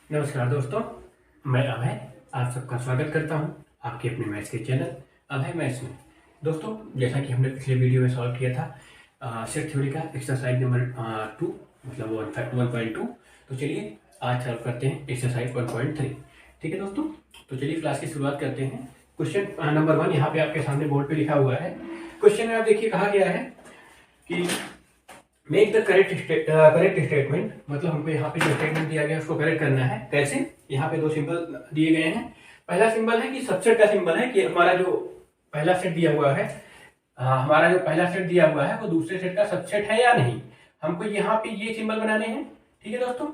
नमस्कार दोस्तों, मैं अभय आप सबका स्वागत करता हूं आपके अपने मैथ्स के चैनल अभय मैथ्स में। दोस्तों, जैसा कि हमने पिछले वीडियो में सॉल्व किया था सेट थ्योरी का एक्सरसाइज नंबर 2 मतलब 1.2। तो चलिए आज सॉल्व करते हैं एक्सरसाइज 1.3। ठीक है दोस्तों, तो चलिए क्लास की शुरुआत करते हैं। क्वेश्चन नंबर 1 यहाँ पे आपके सामने बोर्ड पे लिखा हुआ है। क्वेश्चन में आप देखिए कहा गया है कि मेक द करेक्ट स्टेटमेंट, मतलब हमको यहाँ पे जो स्टेटमेंट दिया गया है उसको करेक्ट करना है। कैसे? यहाँ पे दो सिंबल दिए गए हैं। पहला सिंबल है कि सबसेट का सिंबल है कि हमारा जो पहला सेट दिया हुआ है हमारा जो पहला सेट दिया हुआ है वो दूसरे सेट का सबसेट है या नहीं। हमको यहाँ पे ये सिंबल बनाने हैं। ठीक है दोस्तों,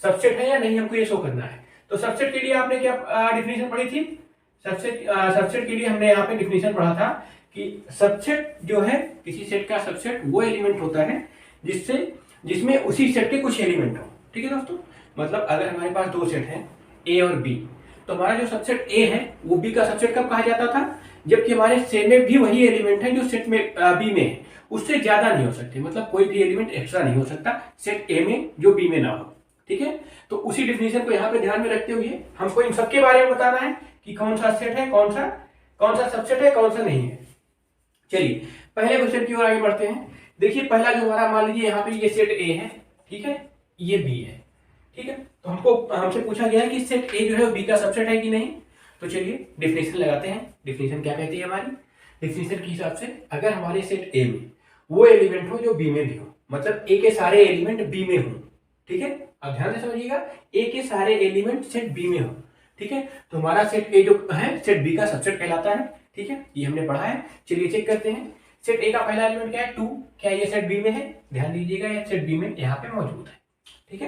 सबसेट है या नहीं हमको ये शो करना है। तो सबसेट के लिए आपने क्या डिफिनेशन पढ़ी थी? सबसेट के लिए हमने यहाँ पे डिफिनेशन पढ़ा था कि सबसेट जो है किसी सेट का सबसेट वो एलिमेंट होता है जिसमें उसी सेट के कुछ एलिमेंट हो। ठीक है दोस्तों, मतलब अगर हमारे पास दो सेट हैं ए और बी, तो हमारा जो सबसेट ए है वो बी का सबसेट कब कहा जाता था? जबकि हमारे सेट में भी वही एलिमेंट है जो सेट में बी में है, उससे ज्यादा नहीं हो सकते। मतलब कोई भी एलिमेंट एक्स्ट्रा नहीं हो सकता सेट ए में जो बी में ना हो। ठीक है, तो उसी डिफिनेशन को यहाँ पे ध्यान में रखते हुए हमको इन सबके बारे में बताना है कि कौन सा सेट है, कौन सा सबसेट है, कौन सा नहीं है। चलिए पहले क्वेश्चन की ओर आगे बढ़ते हैं। देखिए पहला जो हमारा, मान लीजिए यहाँ पे ये सेट ए है, ठीक है, ये बी है। ठीक है, तो हमसे पूछा गया है कि सेट ए जो है वो बी का सबसेट है कि नहीं। तो चलिए डिफिनेशन लगाते हैं। डिफिनेशन क्या कहती है हमारी? डिफिनेशन के हिसाब से अगर हमारे सेट ए में वो एलिमेंट हो जो बी में भी हो, मतलब ए के सारे एलिमेंट बी में हो। ठीक है, अब ध्यान से समझिएगा, ए के सारे एलिमेंट सेट बी में हो। ठीक है, तो हमारा सेट ए जो है सेट बी का सबसेट कहलाता है। ठीक है, ये हमने पढ़ा है। चलिए चेक करते हैं। सेट ए का पहला एलिमेंट क्या है? 2। क्या ये सेट बी में है? ध्यान दीजिएगा, ये सेट बी में यहाँ पे मौजूद है। ठीक है,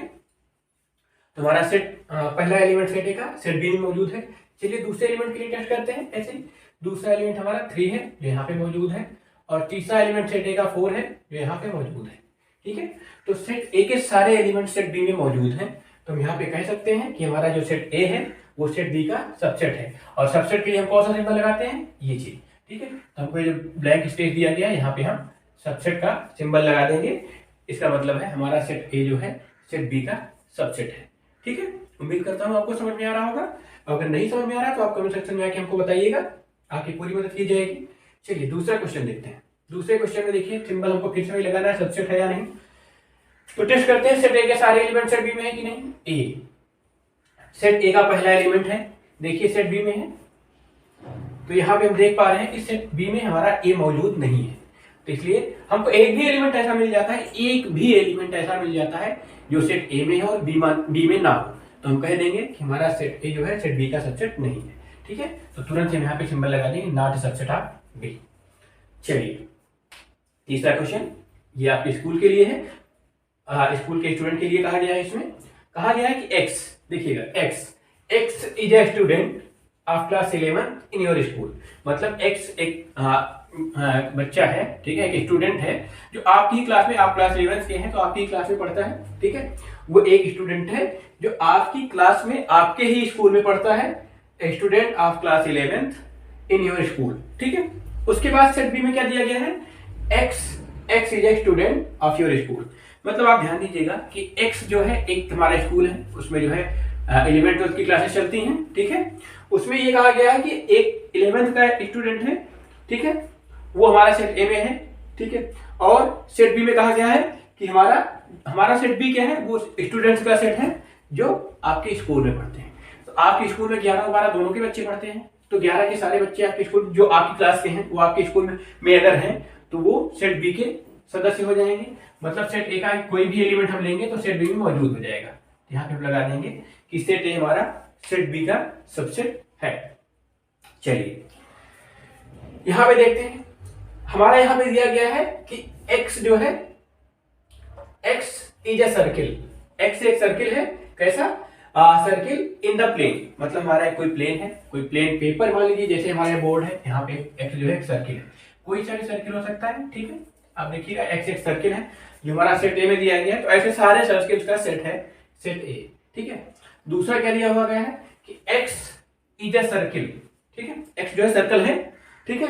तो हमारा सेट पहला एलिमेंट सेट ए का सेट बी में मौजूद है। चलिए दूसरे एलिमेंट के लिए टेस्ट करते हैं। ऐसे ही दूसरा एलिमेंट हमारा 3 है जो यहाँ पे मौजूद है, और तीसरा एलिमेंट सेट ए का 4 है जो यहाँ पे मौजूद है। ठीक है, तो सेट ए के सारे एलिमेंट सेट बी में मौजूद है, तो हम यहाँ पे कह सकते हैं कि हमारा जो सेट ए है वो सेट बी का सबसेट है। और सबसेट के लिए हम कौन सा सिंबल लगाते हैं? ये चीज। ठीक है, तो हमको जो ब्लैंक स्पेस दिया गया है यहाँ पे हम सबसेट का सिंबल लगा देंगे। इसका मतलब है हमारा सेट ए जो है सेट बी का सबसेट है। ठीक है, उम्मीद करता हूँ आपको समझ में आ रहा होगा। अगर नहीं समझ में आ रहा तो आप कमेंट सेक्शन में आके हमको बताइएगा, आपकी पूरी मदद की जाएगी। चलिए दूसरा क्वेश्चन देखते हैं। दूसरे क्वेश्चन में देखिए सिंबल हमको फिर से वही लगाना है, सबसेट है या नहीं। तो टेस्ट करते हैं सेट ए के सारे एलिमेंट सेट बी में है कि नहीं। ए, सेट ए का पहला एलिमेंट है, देखिए सेट बी में है। तो यहाँ पे हम देख पा रहे हैं कि सेट बी में हमारा ए मौजूद नहीं है, तो इसलिए हमको एक भी एलिमेंट ऐसा मिल जाता है, एक भी एलिमेंट ऐसा मिल जाता है जो सेट ए में है और बी में ना हो, तो हम कह देंगे कि हमारा सेट ए जो है सेट बी का सबसेट नहीं है। ठीक है, तो तुरंत हम यहाँ पे सिंबल लगा देंगे नॉट सबसेट ऑफ बी। चलिए तीसरा क्वेश्चन, ये आपके स्कूल के लिए है, स्कूल के स्टूडेंट के लिए कहा गया है। इसमें कहा गया है कि एक्स, देखिएगा x is a student of class 11 in your school. मतलब एक्स एक बच्चा है, ठीक है, एक स्टूडेंट है जो आपकी क्लास में, आप क्लास 11 के हैं तो आपकी क्लास में पढ़ता है। ठीक है, वो एक स्टूडेंट है जो आपकी क्लास में आपके ही स्कूल में पढ़ता है, student of class 11 in your school. ठीक है, उसके बाद सेट बी में क्या दिया गया है? X is a student of your school. मतलब आप ध्यान दीजिएगा कि एक्स जो है एक हमारा स्कूल है, उसमें जो है 11 12 की क्लासेस चलती हैं। ठीक है, उसमें ये कहा गया है कि एक 11th का स्टूडेंट है, ठीक है, वो हमारा सेट ए में है। ठीक है, और सेट बी में कहा गया है कि हमारा सेट बी क्या है? वो स्टूडेंट्स का सेट है जो आपके स्कूल में पढ़ते हैं। तो आपके स्कूल में 11 और 12 दोनों के बच्चे पढ़ते हैं, तो 11 के सारे बच्चे आपके स्कूल जो आपकी क्लास के हैं वो आपके स्कूल में अगर हैं तो वो सेट बी के सदस्य हो जाएंगे। मतलब सेट ए का कोई भी एलिमेंट हम लेंगे तो सेट बी में मौजूद हो जाएगा। यहाँ पे हम लगा देंगे कि सेट ए हमारा सेट बी का सबसेट है। चलिए यहां पे देखते हैं, हमारा यहां पे दिया गया है कि x जो है, x is a circle. x एक सर्किल है, कैसा? Circle in the plane. मतलब हमारा कोई प्लेन है, कोई प्लेन पेपर मान लीजिए, जैसे हमारे बोर्ड है, यहाँ पे x जो है एक सर्किल है, कोई सा भी सर्किल हो सकता है। ठीक है, आप देखिएगा x एक सर्किल है जो हमारा सेट ए में दिया गया है, तो ऐसे सारे सर्किल्स का सेट है सेट ए। ठीक है, दूसरा क्या दिया हुआ गया है कि x इज ए सर्किल। ठीक है, x जो है सर्कल है, ठीक है,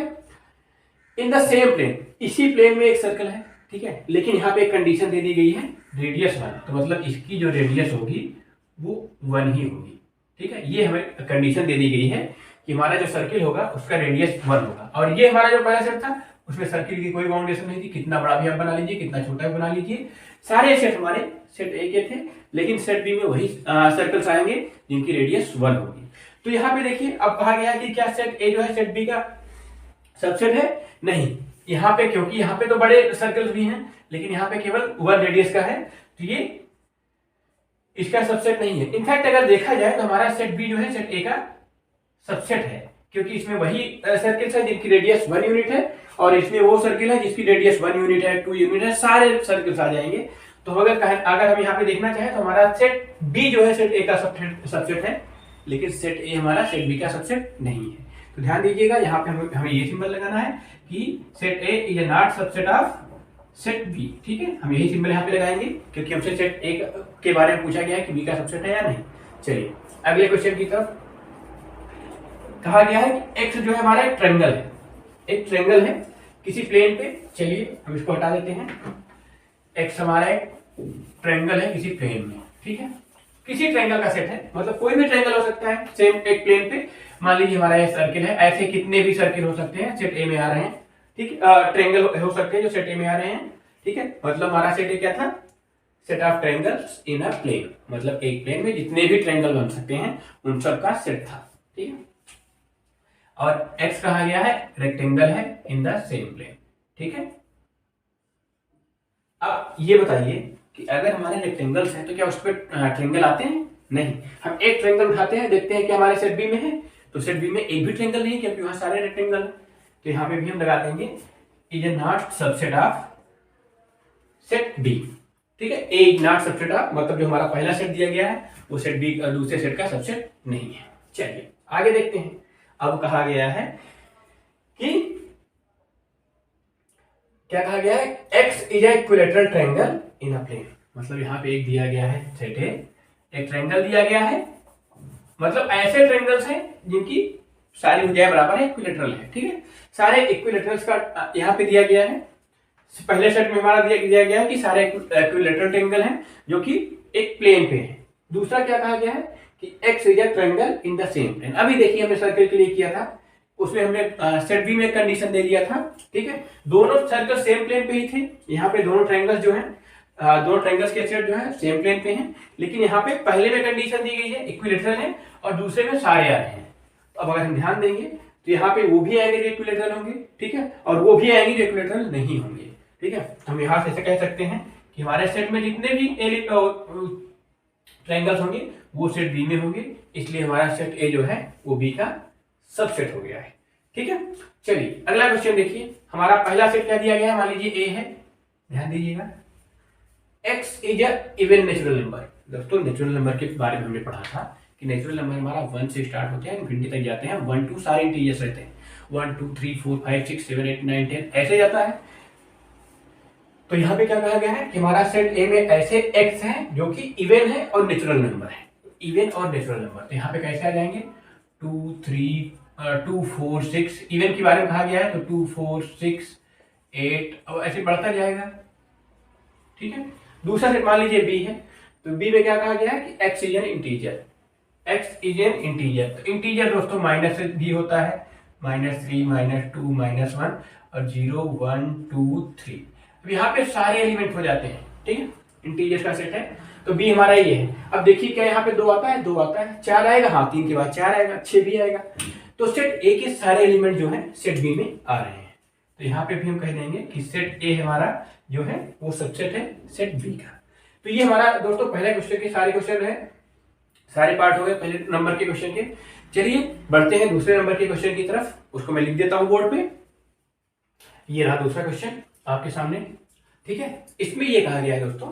इन द सेम प्लेन, इसी प्लेन में एक सर्कल है। ठीक है, लेकिन यहाँ पे एक कंडीशन दे दी गई है रेडियस 1, तो मतलब इसकी जो रेडियस होगी वो 1 ही होगी। ठीक है, ये हमें कंडीशन दे दी गई है कि हमारा जो सर्किल होगा उसका रेडियस 1 होगा। और ये हमारा जो पहला सेट था उसमें सर्किल की कोई बाउंडेशन नहीं थी, कितना बड़ा भी आप बना लीजिए, कितना छोटा भी बना लीजिए, सारे सेट हमारे सेट ए के थे। लेकिन सेट बी में वही सर्कल्स आएंगे जिनकी रेडियस 1 होगी। तो यहाँ पे देखिए अब कहा गया कि क्या सेट ए जो है सेट बी का सबसेट है? नहीं, यहाँ पे क्योंकि यहाँ पे तो बड़े सर्कल्स भी हैं लेकिन यहाँ पे केवल 1 रेडियस का है, तो ये इसका सबसेट नहीं है। इनफैक्ट अगर देखा जाए तो हमारा सेट बी जो है सेट ए का सबसेट है, क्योंकि इसमें वही सर्किल्स है जिनकी रेडियस 1 यूनिट है और इसमें वो सर्किल है जिसकी रेडियस 1 यूनिट है, 2 यूनिट है, सारे सर्किल्स आ जाएंगे। तो अगर हम यहाँ पे देखना चाहें तो हमारा सेट बी जो है सेट ए का सबसेट है, लेकिन सेट ए हमारा सेट बी का सबसेट नहीं है। तो ध्यान दीजिएगा यहाँ पे हमें ये सिंबल लगाना है कि set A is not subset of set B. ठीक है, हम यही सिंबल यहाँ पे लगाएंगे क्योंकि हमसे सेट ए के बारे में पूछा गया है कि बी का सबसेट है या नहीं। चलिए अगले क्वेश्चन की तरफ। कहा गया है कि एक्स जो है हमारा एक ट्रायंगल है, एक ट्रायंगल है किसी प्लेन पे। चलिए हम इसको हटा देते हैं। एक्स हमारा एक ट्रायंगल है किसी प्लेन में। ठीक है, किसी ट्रायंगल का सेट है, मतलब कोई भी ट्रायंगल हो सकता है सेम एक प्लेन पे। मान लीजिए हमारा ये सर्किल है, ऐसे कितने भी सर्किल हो सकते हैं सेट ए में आ रहे हैं। ठीक है, ट्रायंगल हो सकते हैं जो सेट ए में आ रहे हैं। ठीक है, मतलब हमारा सेट ए क्या था? Set of triangles in a plane, मतलब एक प्लेन में जितने भी ट्रायंगल बन सकते हैं उन सब का सेट था। ठीक है, और एक्स कहा गया है रेक्टेंगल है इन द सेम प्लेन। ठीक है, अब ये बताइए कि अगर हमारे रेक्टेंगल्स हैं तो क्या उस पर ट्रायंगल आते हैं? नहीं। हम एक ट्रायंगल उठाते हैं, देखते हैं कि हमारे सेट बी में है, तो सेट बी में एक भी ट्रायंगल नहीं क्योंकि वहां सारे रेक्टेंगल हैं। तो यहाँ पे भी हम लगा देंगे is not subset of set B. ठीक है, A is not subset of, मतलब जो हमारा पहला सेट दिया गया है वो सेट बी दूसरे सेट का सबसेट नहीं है। चलिए आगे देखते हैं। अब कहा गया है कि क्या कहा गया है? x is equilateral triangle in a plane, मतलब यहाँ पे एक दिया गया है सेट है, एक ट्रायंगल दिया गया है, मतलब ऐसे ट्रायंगल्स हैं जिनकी सारी भुजाएं बराबर है, इक्विलेटरल है। ठीक है, सारे इक्विलेटरल्स का यहाँ पे दिया गया है। पहले सेट में हमारा दिया गया है कि सारे इक्विलेटरल ट्रायंगल हैं जो कि एक प्लेन पे है। दूसरा क्या कहा गया है कि x is a triangle in the same plane. अभी देखिए हमने सर्कल के लिए किया था, उसमें हमने सेट बी में कंडीशन दे दिया था। ठीक है, दोनों सर्कल सेम प्लेन पे ही थे। यहाँ पे दोनों ट्रायंगल्स जो हैं दोनों ट्रायंगल्स के सेट जो है सेम प्लेन पे हैं, लेकिन यहाँ पे पहले में कंडीशन दी गई है इक्विलेटरल है और दूसरे में सारे आ रहे हैं। तो अब अगर हम ध्यान देंगे तो यहाँ पे वो भी आएंगे जो इक्विलेटरल होंगे, ठीक है, और वो भी आएंगे जो इक्विलेटरल नहीं होंगे। ठीक है, हम यहाँ से ऐसे कह सकते हैं कि हमारे सेट में जितने भी ट्रायंगल्स होंगे वो सेट बी में होंगे, इसलिए हमारा सेट ए जो है वो बी का सबसेट हो गया है। ठीक है, चलिए अगला क्वेश्चन देखिए। हमारा पहला सेट क्या दिया गया है? मान लीजिए ए है, ध्यान दीजिएगा। X is a even natural number. दोस्तों नेचुरल नंबर के बारे में हमने पढ़ा था कि नेचुरल नंबर हमारा 1 से स्टार्ट होते हैं, इनफिनिटी तक जाते हैं। 1 2 सारे इंटीजर्स रहते हैं, 1 2 3 4 5 6 7 8 9 10 ऐसे जाता है। तो यहाँ पे क्या कहा गया है कि हमारा सेट ए में ऐसे एक्स हैं जो कि इवन है और नेचुरल नंबर है, इवन और नेचुरल नंबर। तो यहाँ पे कैसे आ जाएंगे? 2 3 2 4 6, इवन के बारे में कहा गया है तो 2 4 6 8 और ऐसे बढ़ता जाएगा। ठीक है, दूसरा सेट मान लीजिए बी है, तो बी में क्या कहा गया है कि x is an integer, x is an integer. तो इंटीजर दोस्तों माइनस से भी होता है, -3 -2 -1 और 0 1 2 3। अब यहाँ पे सारे एलिमेंट हो जाते हैं। ठीक है, इंटीजर्स का सेट है, तो बी हमारा ये है। अब देखिए क्या यहाँ पे 2 आता है, 2 आता है, 4 आएगा, हाँ 3 के बाद 4 आएगा, 6 भी आएगा। तो सेट ए के सारे एलिमेंट जो है सेट बी में आ रहे हैं। तो यहाँ पे भी हम कह देंगे कि सेट ए हमारा जो है वो सबसेट है सेट बी का। तो ये हमारा दोस्तों पहले क्वेश्चन के सारे क्वेश्चन है, सारे पार्ट हो गए पहले नंबर के क्वेश्चन के। चलिए बढ़ते हैं दूसरे नंबर के क्वेश्चन की तरफ, उसको मैं लिख देता हूं बोर्ड पे। ये रहा दूसरा क्वेश्चन आपके सामने। ठीक है, इसमें ये कहा गया है दोस्तों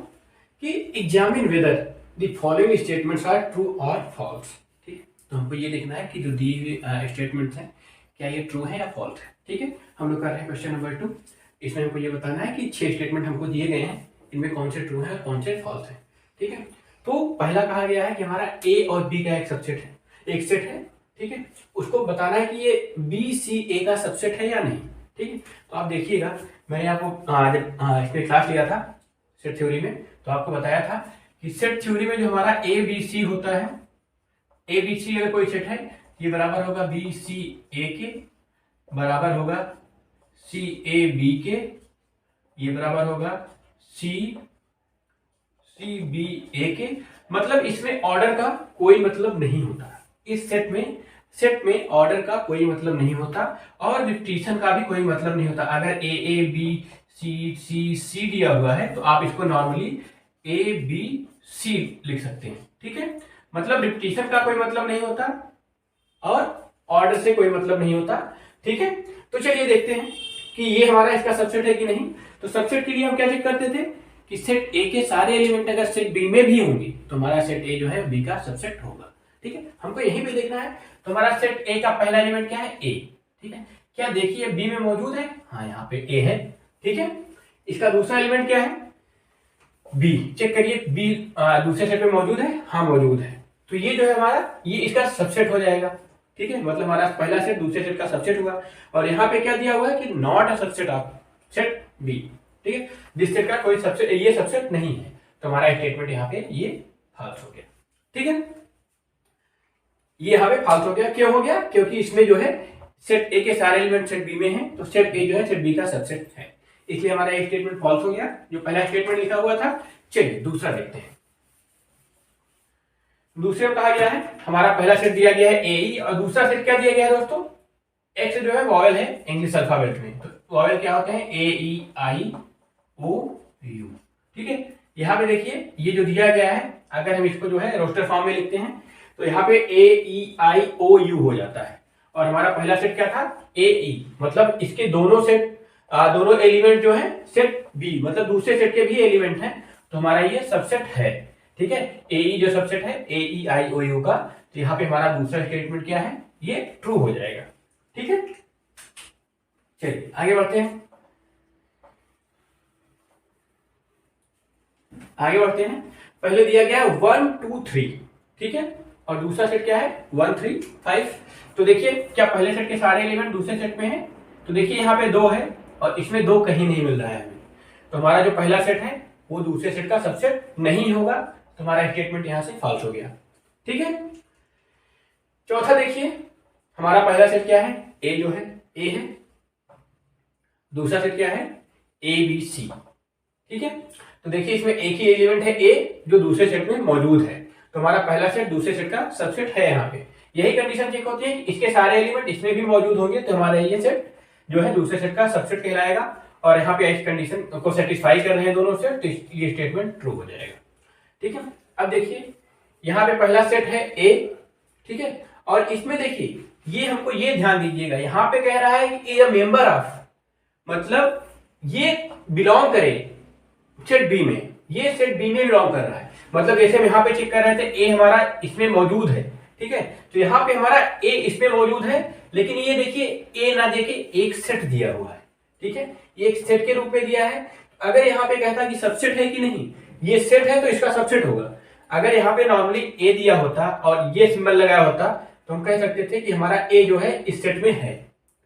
कि examine whether the following statements are true और फॉल्स। ठीक है, तो हमको ये लिखना है कि जो दी हुई स्टेटमेंट्स हैं क्या ये ट्रू है या फॉल्स है। ठीक है, हम लोग कर रहे हैं क्वेश्चन नंबर 2। इसमें हमको ये बताना है कि 6 स्टेटमेंट हमको दिए गए हैं, इनमें कौन से ट्रू है कौन से फॉल्स है। ठीक है, तो पहला कहा गया है कि हमारा ए और बी का एक सबसेट है, एक सेट है। ठीक है, उसको बताना है कि ये बी सी ए का सबसेट है या नहीं। ठीक है, तो आप देखिएगा मैंने आपको जब इसमें क्लास लिया था सेट थ्योरी में तो आपको बताया था कि सेट थ्योरी में जो हमारा ए बी सी होता है, ए बी सी अगर कोई सेट है, ये बराबर होगा बी सी ए के, बराबर होगा सी ए बी के, ये बराबर होगा सी सी बी ए के। मतलब इसमें ऑर्डर का कोई मतलब नहीं होता, इस सेट में ऑर्डर का कोई मतलब नहीं होता और रिपीटिशन का भी कोई मतलब नहीं होता। अगर ए बी सी सी सी दिया हुआ है तो आप इसको नॉर्मली ए बी सी लिख सकते हैं, ठीक है। मतलब रिपीटिशन का कोई मतलब नहीं होता और ऑर्डर से कोई मतलब नहीं होता, ठीक है। तो चलिए देखते हैं कि ये हमारा इसका सबसेट है कि नहीं। तो सबसेट के लिए हम क्या चेक करते थे कि सेट ए के सारे एलिमेंट अगर सेट बी में भी होंगे तो हमारा सेट ए जो है बी का सबसेट होगा, ठीक है। हमको यहीं पे देखना है। तो हमारा सेट ए का पहला एलिमेंट क्या है, ए, ठीक है। क्या देखिए बी में मौजूद है, हाँ यहाँ पे ए है, ठीक है। इसका दूसरा एलिमेंट क्या है, बी, चेक करिए बी दूसरे सेट में मौजूद है, हाँ मौजूद है। तो ये जो है हमारा ये इसका सबसेट हो जाएगा, ठीक है। मतलब हमारा पहला सेट दूसरे सेट का सबसेट हुआ। और यहाँ पे क्या दिया हुआ है कि not a subset of set B, ठीक है। जिस सेट का कोई सबसेट, ये सबसेट नहीं है, तो हमारा स्टेटमेंट यहाँ पे ये फॉल्स हो गया, ठीक है। ये यहाँ पे फॉल्स हो गया, क्यों हो गया, क्योंकि इसमें जो है सेट ए के सारे एलिमेंट सेट बी में हैं, तो सेट ए जो है सेट बी का सबसेट है, इसलिए हमारा एक स्टेटमेंट फॉल्स हो गया जो पहला स्टेटमेंट लिखा हुआ था। चलिए दूसरा देखते हैं। दूसरे में कहा गया है हमारा पहला सेट दिया गया है ए ई और दूसरा सेट क्या दिया गया है दोस्तों, एक्स जो है वॉवेल है इंग्लिश अल्फाबेट में। तो वॉवेल क्या होते हैं, ए ई आई ओ यू, ठीक है। यहाँ पे देखिए ये जो दिया गया है, अगर हम इसको जो है रोस्टर फॉर्म में लिखते हैं तो यहाँ पे ए ई आई ओ यू हो जाता है। और हमारा पहला सेट क्या था, ए ई, मतलब इसके दोनों सेट दोनों एलिमेंट जो है सेट बी, मतलब दूसरे सेट के भी एलिमेंट हैं, तो हमारा ये सबसेट है, ठीक है। ए ई जो सबसेट है ए ई आई ओ यू का, तो यहाँ पे हमारा दूसरा स्टेटमेंट क्या है, ये ट्रू हो जाएगा, ठीक है। चलिए आगे बढ़ते हैं, आगे बढ़ते हैं। पहले दिया गया है 1 2 3, ठीक है, और दूसरा सेट क्या है 1 3 5। तो देखिए क्या पहले सेट के सारे एलिमेंट दूसरे सेट में हैं, तो देखिए यहाँ पे 2 है और इसमें 2 कहीं नहीं मिल रहा है हमें, तो हमारा जो पहला सेट है वो दूसरे सेट का सबसेट नहीं होगा, तो हमारा स्टेटमेंट यहां से फॉल्स हो गया, ठीक है। चौथा देखिए हमारा पहला सेट क्या है, ए जो है ए है, दूसरा सेट क्या है ए बी सी, ठीक है। तो देखिए इसमें एक ही एलिमेंट है ए जो दूसरे सेट में मौजूद है, तो हमारा पहला सेट दूसरे सेट का सबसेट है। यहाँ पे यही कंडीशन चेक होती है कि इसके सारे एलिमेंट इसमें भी मौजूद होंगे, तो हमारा ये सेट जो है दूसरे सेट का सबसेट कहलाएगा। और यहाँ पे इस कंडीशन को सेटिस्फाई कर रहे हैं दोनों सेट, तो ये स्टेटमेंट ट्रू हो जाएगा, ठीक है। अब देखिए यहाँ पे पहला सेट है ए, ठीक है, और इसमें देखिए ये हमको ये ध्यान दीजिएगा, यहाँ पे कह रहा है कि ए मेंबर ऑफ, मतलब ये बिलोंग करे सेट बी में, ये सेट बी में बिलोंग कर रहा है। मतलब जैसे हम यहाँ पे चेक कर रहे थे ए हमारा इसमें मौजूद है, ठीक है, तो यहाँ पे हमारा ए इसमें मौजूद है, लेकिन ये देखिए ए ना देके एक सेट दिया हुआ है, ठीक है, ये एक सेट के रूप में दिया है। अगर यहाँ पे कहता कि सबसेट है कि नहीं, ये सेट है तो इसका सबसेट होगा। अगर यहाँ पे नॉर्मली ए दिया होता और ये सिंबल लगाया होता तो हम कह सकते थे कि हमारा ए जो है इस सेट में है,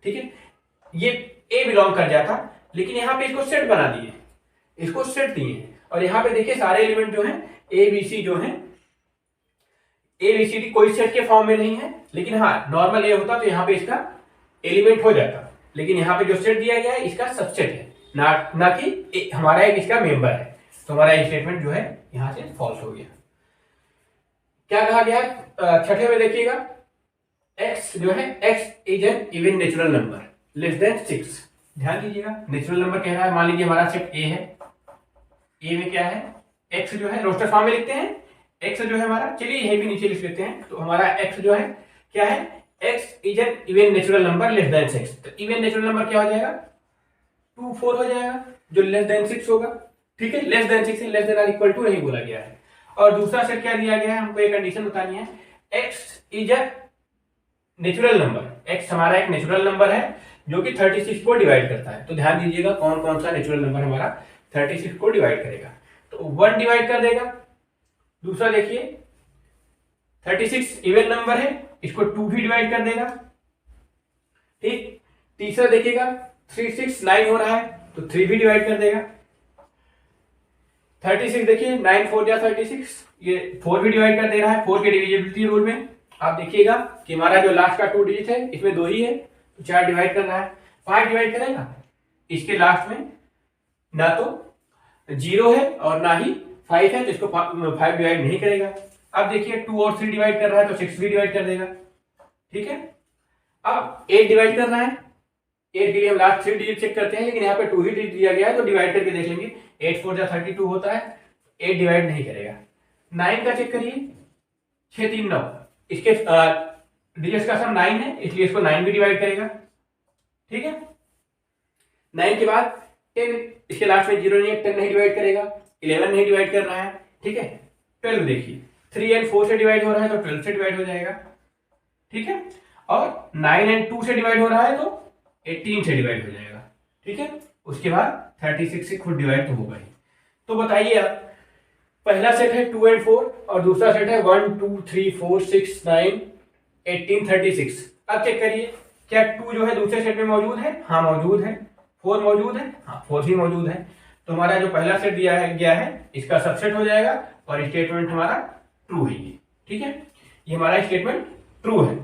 ठीक है, ये ए बिलोंग कर जाता, लेकिन यहाँ पे इसको सेट बना दिए, इसको सेट दिए। और यहाँ पे देखिए सारे एलिमेंट जो हैं ए बी सी जो हैं, ए बी सी डी कोई सेट के फॉर्म में नहीं है, लेकिन हाँ नॉर्मल ए होता तो यहाँ पे इसका एलिमेंट हो जाता, लेकिन यहाँ पे जो सेट दिया गया है इसका सबसेट है, ना कि हमारा एक इसका मेंबर है, तो हमारा स्टेटमेंट जो है यहाँ से फॉल्स हो गया। क्या कहा गया है छठे में देखिएगा, x जो है x is an even natural number less than 6। ध्यान दीजिएगा नेचुरल नंबर कह रहा है, मान लीजिए हमारा सेट ए है, ए में क्या है x जो है, रोस्टर फॉर्म में लिखते हैं x जो है हमारा, चलिए यही भी नीचे लिख लेते हैं। तो हमारा x जो है क्या है, x is an even natural number less than 6। तो इवन नेचुरल नंबर क्या हो जाएगा 2 4 हो जाएगा, जो लेस देन 6 होगा, ठीक है। Less than 6 less than or equal to नहीं बोला गया है। और दूसरा सेट क्या दिया गया है, हमको एक कंडीशन बतानी है, x is a natural number, x हमारा एक नेचुरल नंबर है जो कि 36 को डिवाइड करता है। तो ध्यान दीजिएगा कौन कौन सा नेचुरल नंबर हमारा 36 को डिवाइड करेगा, तो 1 डिवाइड कर देगा। दूसरा देखिए 36 इवन नंबर है, इसको 2 भी डिवाइड कर देगा, ठीक। तीसरा देखिएगा 3 6 9 हो रहा है, तो 3 भी डिवाइड कर देगा। 36 देखिए 9 4 या 36, ये 4 भी डिवाइड कर दे रहा है 4 के डिविजिबिलिटी रूल में। आप देखिएगा कि हमारा जो लास्ट का 2 डिजिट है इसमें 2 ही है, तो 4 डिवाइड कर रहा है। 5 डिवाइड करेगा इसके लास्ट में ना तो 0 है और ना ही 5 है, तो इसको 5 डिवाइड नहीं करेगा। अब देखिए 2 और 3 डिवाइड कर रहा है तो 6 भी डिवाइड कर देगा। ठीक है, अब 8 डिवाइड कर रहा है, 8 के लिए हम लास्ट 3 डिजिट चेक करते हैं, लेकिन यहाँ पे 2 ही डिजिट दिया गया है तो डिवाइड करके देख लेंगे। 8 4 जा 32 होता है, 8 डिवाइड नहीं करेगा। 9 का चेक करिए, 6 3 9, इसके डिजिट्स का सम 9 है इसलिए इसको 9 भी डिवाइड करेगा। ठीक है, 9 के बाद 10, इसके लास्ट में 0 नहीं है, 10 नहीं डिवाइड करेगा, 11 नहीं डिवाइड कर रहा है। ठीक है, 12 देखिए 3 एंड 4 से डिवाइड हो रहा है तो 12 से डिवाइड हो जाएगा। ठीक है, और 9 एंड 2 से डिवाइड हो रहा है तो 18 से डिवाइड हो जाएगा। ठीक है, उसके बाद 36 से खुद डिवाइड तो होगा ही। तो बताइए आप, पहला सेट है 2 एंड 4 और दूसरा सेट है 1 2 3 4 6 9 18 36। अब चेक करिए क्या 2 जो है दूसरे सेट में मौजूद है? हाँ मौजूद है। 4 मौजूद है? हाँ 4 भी मौजूद है। तो हमारा जो पहला सेट दिया है गया है इसका सबसेट हो जाएगा और स्टेटमेंट हमारा ट्रू है ये। ठीक है, ये हमारा स्टेटमेंट ट्रू है।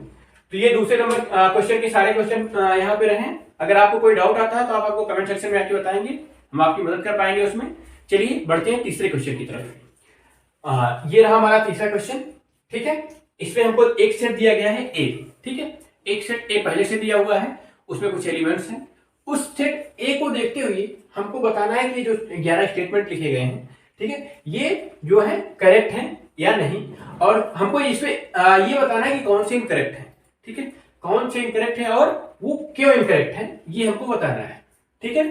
तो ये दूसरे नंबर क्वेश्चन के सारे क्वेश्चन यहाँ पे रहे। अगर आपको कोई डाउट आता है तो आप आपको कमेंट सेक्शन में आके बताएंगे, हम आपकी मदद कर पाएंगे उसमें। चलिए बढ़ते हैं तीसरे क्वेश्चन की तरफ। ये रहा हमारा तीसरा क्वेश्चन। ठीक है, इसमें हमको एक सेट दिया गया है ए। ठीक है, एक सेट ए पहले से दिया हुआ है, उसमें कुछ एलिमेंट्स हैं। उस सेट ए को देखते हुए हमको बताना है कि जो 11 स्टेटमेंट लिखे गए हैं, ठीक है, ये जो है करेक्ट है या नहीं, और हमको इसमें ये बताना है कि कौन से इनकरेक्ट है। ठीक है, कौन से इनकरेक्ट है और वो क्यों इनकरेक्ट है ये हमको बताना है। ठीक है,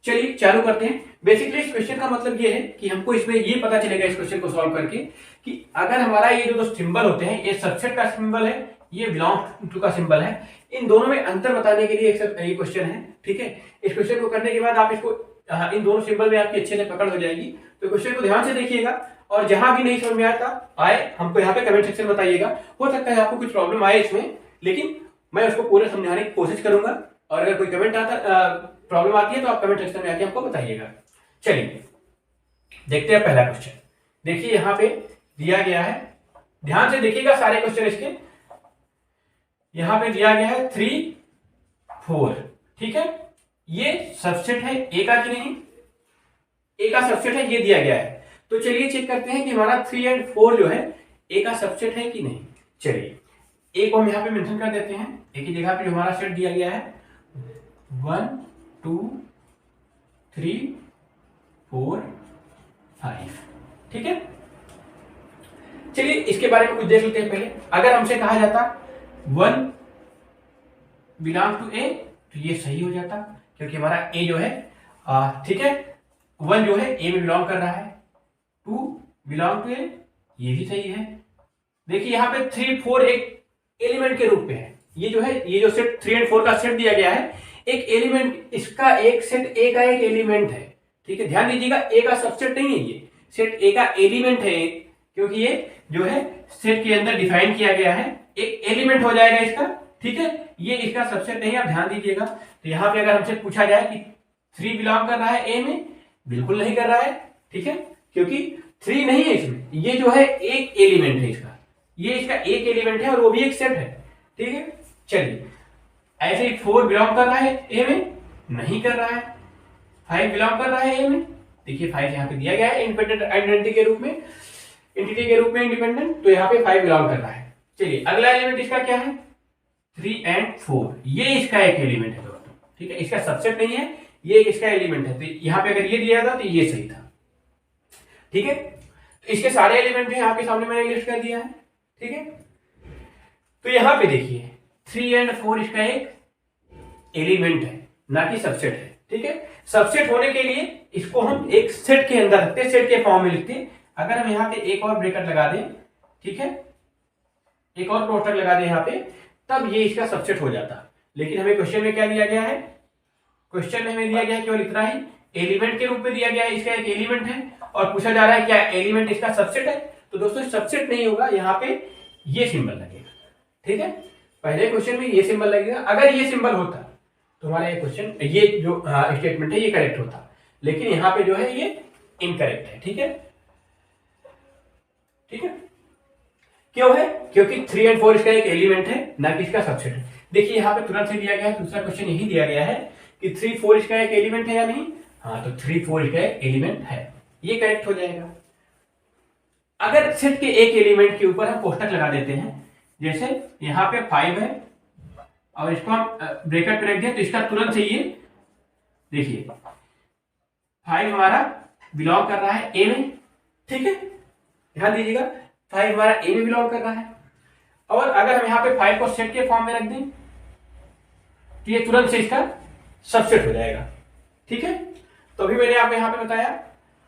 चलिए चालू करते हैं। बेसिकली इस क्वेश्चन का मतलब ये है कि हमको इसमें ये पता चलेगा इस क्वेश्चन को सॉल्व करके कि अगर हमारा ये जो सिंबल होते हैं, ये सबसेट का सिंबल है, ये बिलोंग टू का सिंबल है, इन दोनों में अंतर बताने के लिए ये क्वेश्चन है। ठीक है, इस क्वेश्चन को करने के बाद आप इसको इन दोनों सिंबल में आपकी अच्छे से पकड़ हो जाएगी। तो क्वेश्चन को ध्यान से देखिएगा और जहां भी नहीं समझ में आता आए हमको यहाँ पे कमेंट सेक्शन बताइएगा। हो सकता है आपको कुछ प्रॉब्लम आए इसमें, लेकिन मैं उसको पूरे समझाने की कोशिश करूंगा। और अगर कोई कमेंट आता प्रॉब्लम आती है तो आप कमेंट सेक्शन में आके हमको बताइएगा। चलिए देखते हैं पहला क्वेश्चन। देखिए यहाँ पे दिया गया है, ध्यान से देखिएगा सारे क्वेश्चन इसके। यहाँ पे दिया गया है 3 4। ठीक है, ये सबसेट है ए का कि नहीं? ए का सबसेट है, ये दिया गया है। तो चलिए चेक करते हैं कि हमारा 3 एंड 4 जो है ए का सबसेट है कि नहीं। चलिए ए को हम यहाँ पे मेंशन कर देते हैं। ए की जगह पे जो हमारा सेट दिया गया है 1 2 3 4 5। ठीक है, चलिए इसके बारे में कुछ देख लेते हैं पहले। अगर हमसे कहा जाता 1 बिलोंग टू ए तो ये सही हो जाता, क्योंकि हमारा ए जो है ठीक है 1 जो है ए में बिलोंग कर रहा है, 2 बिलोंग टू ए ये भी सही है। देखिए यहाँ पे 3 4 एक एलिमेंट के रूप में है। ये जो है, ये जो सेट 3 एंड 4 का सेट दिया गया है, एक एलिमेंट, इसका एक सेट ए का एक एलिमेंट है। ठीक है, ध्यान दीजिएगा ए का सबसेट नहीं है, ये सेट ए का एलिमेंट है, क्योंकि ये जो है सेट के अंदर डिफाइन किया गया है, एक एलिमेंट हो जाएगा इसका। ठीक है, ये इसका सबसेट नहीं है, आप ध्यान दीजिएगा। तो यहाँ पे अगर हमसे पूछा जाए कि 3 बिलोंग कर रहा है ए में, बिल्कुल नहीं कर रहा है। ठीक है, क्योंकि 3 नहीं है इसमें, ये जो है एक एलिमेंट है इसका, ये इसका एक एलिमेंट है और वो भी एक सेट है। ठीक है, चलिए ऐसे ही 4 बिलोंग कर रहा है ए में, नहीं कर रहा है। 5 बिलोंग कर रहा है ए में, देखिए 5 यहाँ पे दिया गया है इंडिपेंडेंट आइडेंटिटी के रूप में, एंटिटी के रूप में इंडिपेंडेंट, तो यहाँ पे 5 बिलोंग कर रहा है। चलिए अगला एलिमेंट इसका क्या है 3 एंड 4, ये इसका एक एलिमेंट है दोस्तों। ठीक है, इसका सबसेट नहीं है, ये इसका एलिमेंट है। तो यहाँ पे अगर ये दिया था तो ये सही था। ठीक है, तो इसके सारे एलिमेंट भी आपके सामने मैंने लिस्ट कर दिया है। ठीक है, तो यहाँ पे देखिए 3 एंड 4 इसका एक एलिमेंट है, ना कि सबसेट है। ठीक है, सबसेट होने के लिए इसको हम एक सेट के अंदर रखते, सेट के फॉर्म में लिखते। अगर हम यहाँ पे एक और ब्रैकेट लगा दें, ठीक है, एक और कोष्ठक लगा दें यहाँ पे, तब ये इसका सबसेट हो जाता। लेकिन हमें क्वेश्चन में क्या दिया गया है, क्वेश्चन में हमें दिया गया है केवल इतना ही, एलिमेंट के रूप में दिया गया है, इसका एक एलिमेंट है, और पूछा जा रहा है क्या एलिमेंट इसका सबसेट है। तो दोस्तों सबसेट नहीं होगा, यहाँ पे ये सिंबल लगेगा। ठीक है, पहले क्वेश्चन में ये सिंबल लगेगा। अगर ये सिंबल होता तो हमारा ये क्वेश्चन, ये जो स्टेटमेंट है ये करेक्ट होता। लेकिन यहाँ पे जो है ये इनकरेक्ट है। ठीक है, ठीक है, क्यों है? क्योंकि 3 और 4 इसका एक एलिमेंट है, ना कि इसका सबसेट है। देखिए यहाँ पे तुरंत से दिया गया है, दूसरा क्वेश्चन यही दिया गया है कि 3 4 इसका एक एलिमेंट है या नहीं। हाँ, तो 3 4 इसका एक एलिमेंट है, ये करेक्ट हो जाएगा। अगर सेट के एक एलिमेंट के ऊपर हम कोष्टक लगा देते हैं, जैसे यहाँ पे 5 है और इसको हम ब्रैकेट में रख दिया, तो इसका तुरंत से ये देखिए 5 हमारा बिलोंग कर रहा है ए में। ठीक है, ध्यान दीजिएगा, 5 हमारा ए में बिलोंग कर रहा है। और अगर हम यहाँ पे 5 को सेट के फॉर्म में रख दें तो ये तुरंत से इसका सबसेट हो जाएगा। ठीक है, तो अभी मैंने आपको यहाँ पे बताया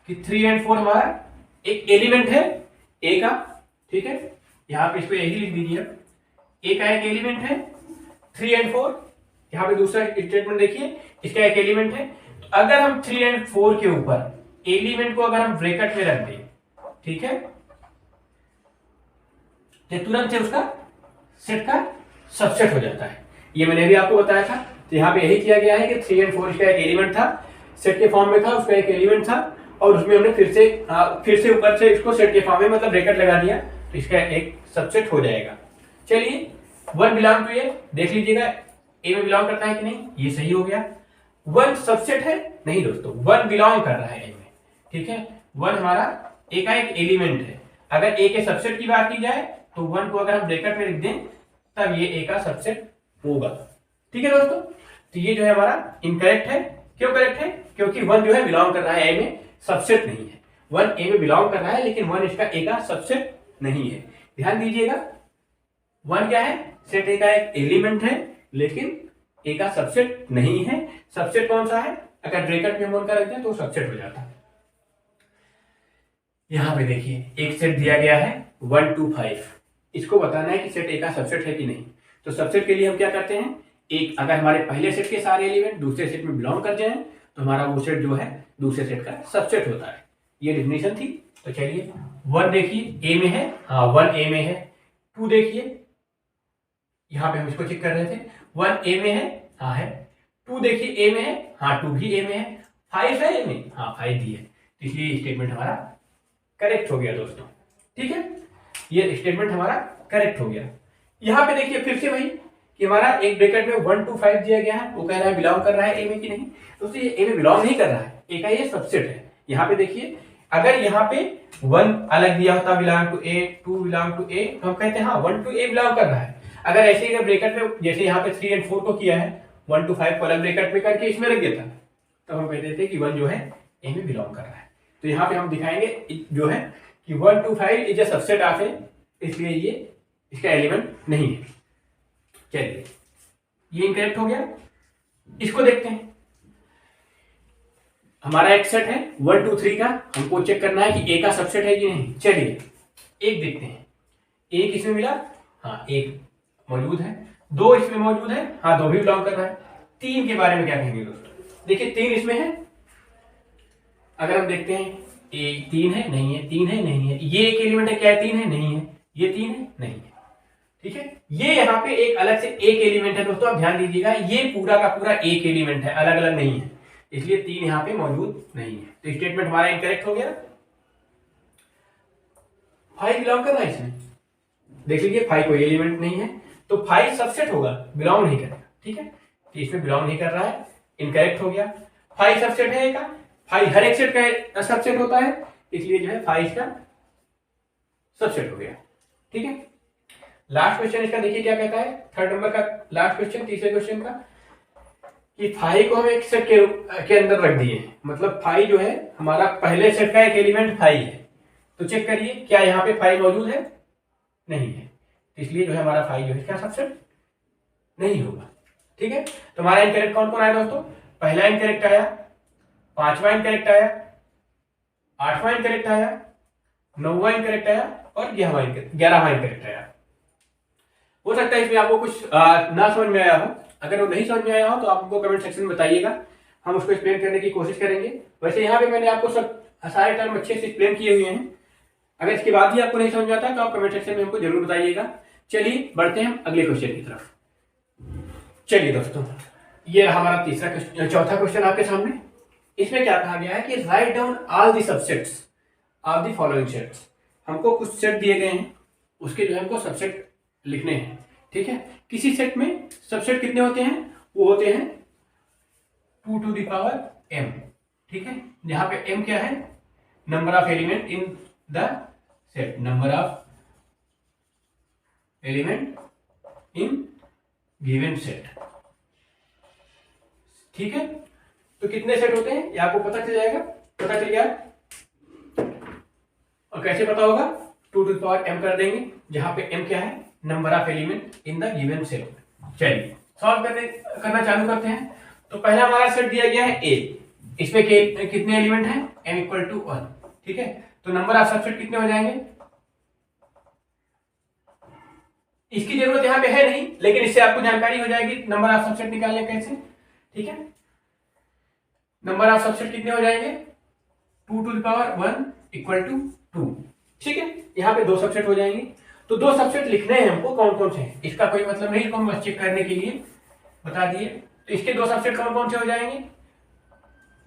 कि 3 और 4 हमारा एक एलिमेंट है ए का। ठीक है, यहाँ पे इसको यही लिख दीजिए, ए का एक एलिमेंट है। 3 और 4 यहाँ पे दूसरा स्टेटमेंट देखिए, इसका एक एलिमेंट है। तो अगर हम 3 और 4 के ऊपर एलिमेंट को अगर हम ब्रैकेट में रख दें, ठीक है, तो तुरंत से उसका सेट का सबसेट हो जाता है। ये मैंने भी आपको बताया था। तो यहाँ पे यही किया गया है कि 3 और 4 इसका एक एलिमेंट था, सेट के फॉर्म में था, उसका एक एलिमेंट था, और उसमें हमने फिर से ऊपर से इसको सेट के फॉर्म में मतलब ब्रैकेट लगा दिया, तो इसका एक सबसेट हो जाएगा। चलिए, 1 बिलोंग टू ए, देख लीजिएगा ए में बिलोंग करता है कि नहीं, ये सही हो गया। 1 सबसेट है नहीं दोस्तों, 1 बिलोंग कर रहा है ए में। ठीक है, 1 हमारा ए का एक एलिमेंट है। अगर ए के सबसेट की बात की जाए तो 1 को अगर हम ब्रैकेट में लिख दें तब ये ए का सबसेट होगा। ठीक है दोस्तों, तो ये जो है हमारा इनकरेक्ट है। क्यों करेक्ट है? क्योंकि 1 जो है बिलोंग कर रहा है ए में, सबसेट नहीं है। 1 ए में बिलोंग कर रहा है, लेकिन 1 इसका ए का सबसेट नहीं है। ध्यान दीजिएगा, 1 क्या है? सेट ए का एक एलिमेंट है, लेकिन ए का सबसेट नहीं है। सबसेट कौन सा है? अगर ब्रैकेट में हम 1 का रखते हैं तो सबसेट हो जाता है। यहां पे देखिए एक सेट दिया गया है 1 2 5, इसको बताना है कि सेट ए का सबसेट है कि नहीं। तो सबसेट के लिए हम क्या करते हैं, एक अगर हमारे पहले सेट के सारे एलिमेंट दूसरे सेट में बिलोंग कर जाएं तो हमारा वो सेट जो है दूसरे सेट का सबसेट होता है। ये डेफिनेशन थी। तो चलिए, 1 देखिए ए में है, हाँ 1 ए में है। 2 देखिए, यहाँ पे हम इसको चेक कर रहे थे, 1 ए में है, हाँ है। 2 देखिए ए में है, हाँ 2 भी ए में है। 5 है ए में, हाँ 5 भी है। इसलिए स्टेटमेंट हमारा करेक्ट हो गया दोस्तों। ठीक है, ये स्टेटमेंट हमारा करेक्ट हो गया। यहां पे देखिए फिर से वही कि हमारा एक ब्रैकेट में 1 2 5 दिया गया है, वो कह रहा है बिलोंग कर रहा है ए में कि नहीं। दोस्तों ये ए में बिलोंग नहीं कर रहा है, ए का ये सबसेट है। यहाँ पे देखिए, अगर यहाँ पे 1 अलग दिया होता belong to A, 2 belong to A, तो हम कहते हैं हाँ 1 टू ए बिलोंग कर रहा है। अगर ऐसे ही ब्रैकेट में जैसे यहाँ पे 3 और 4 को किया है, 1 टू 5 को अलग ब्रैकेट में करके इसमें रख देता, तब हम कहते थे कि 1 जो है ए में बिलोंग कर रहा है। तो यहाँ पे हम दिखाएंगे जो है कि 1 2 5 इज अ सबसेट ऑफ ए, इसलिए ये इसका एलिमेंट नहीं है। चलिए, ये इनकरेक्ट हो गया। इसको देखते हैं, हमारा एक सेट है 1 2 3 का, हमको चेक करना है कि ए का सबसेट है कि नहीं। चलिए एक देखते हैं, ए किसमें मिला, हाँ 1 मौजूद है। 2 इसमें मौजूद है, हाँ 2 भी बिलोंग कर रहा है। 3 के बारे में क्या कहेंगे दोस्तों, देखिए 3 इसमें है। अगर हम देखते हैं ए 3 है, नहीं है, 3 है, नहीं है। ये एक एलिमेंट है, क्या है? 3 है, नहीं है। ये 3 है, नहीं है। ठीक है, ये यहाँ पे एक अलग से एक एलिमेंट है दोस्तों, आप ध्यान दीजिएगा, ये पूरा का पूरा एक एलिमेंट है, अलग अलग नहीं है, इसलिए 3 यहाँ पे मौजूद नहीं है। तो स्टेटमेंट हमारा इनकरेक्ट हो गया। 5 बिलोंग कर रहा है इसमें, देख लीजिए 5 कोई एलिमेंट नहीं है, तो 5 सबसेट होगा, बिलोंग नहीं करेगा। ठीक है, तो इसमें बिलोंग नहीं कर रहा है, इनकरेक्ट हो गया। 5 सबसेट है का, 5 हर एक सेट का सबसेट होता है, इसलिए जो है 5 का सबसेट हो गया। ठीक है, लास्ट क्वेश्चन इसका देखिए क्या कहता है, 3rd नंबर का लास्ट क्वेश्चन, तीसरे क्वेश्चन का, कि 5 को हम एक सेट के अंदर रख दिए, मतलब 5 जो है हमारा पहले सेट का एक एलिमेंट 5 है। तो चेक करिए क्या यहाँ पे 5 मौजूद है, नहीं है, इसलिए जो है हमारा 5 जो है क्या सबसेट नहीं होगा। ठीक है, तो हमारा इनकरेक्ट कौन कौन आया दोस्तों, पहला इनकरेक्ट आया, 5वां इनकरेक्ट आया, 8वां इनकरेक्ट आया, 9वां इनकरेक्ट आया और 11वां इनकरेक्ट आया। हो सकता है इसमें आपको कुछ ना समझ में आया हो, अगर वो नहीं समझ में आया हो तो आप हमको कमेंट सेक्शन में बताइएगा, हम उसको एक्सप्लेन करने की कोशिश करेंगे। वैसे यहाँ पे मैंने आपको सब सारे टर्म अच्छे से एक्सप्लेन किए हुए हैं। अगर इसके बाद भी आपको नहीं समझ आता है तो आप कमेंट सेक्शन में हमको जरूर बताइएगा। चलिए बढ़ते हैं हम अगले क्वेश्चन की तरफ। चलिए दोस्तों, ये रहा हमारा चौथा क्वेश्चन आपके सामने। इसमें क्या कहा गया है कि write down all the subsets of the following sets. हमको कुछ सेट दिए गए हैं, उसके जो है हमको सबसेट लिखने हैं। ठीक है, किसी सेट में सबसेट कितने होते हैं? वो होते हैं 2 to the power m। ठीक है, यहां पे m क्या है? Number of element in the set, number of element in given set. ठीक है, तो कितने सेट होते हैं ये आपको पता चल जाएगा, पता चल गया। और कैसे पता होगा? 2 to the power m कर देंगे, जहां पे m क्या है? Number of element in the given set. चलिए सॉल्व करना चालू करते हैं। तो पहला हमारा सेट दिया गया है a, इसमें कितने एलिमेंट हैं? m equal to 1। ठीक है, तो नंबर ऑफ सबसेट कितने हो जाएंगे? इसकी जरूरत यहां पे है नहीं, लेकिन इससे आपको जानकारी हो जाएगी नंबर ऑफ सबसेट निकालने कैसे। ठीक है, नंबर ऑफ सबसेट कितने हो जाएंगे? 2 to the power 1 equal to 2। ठीक है, यहाँ पे 2 सबसेट हो जाएंगे। तो 2 सबसेट लिखने हैं हमको, कौन कौन से हैं इसका कोई मतलब नहीं, इसको हम बस चेक करने के लिए बता दिए। तो इसके 2 सबसेट कौन कौन से हो जाएंगे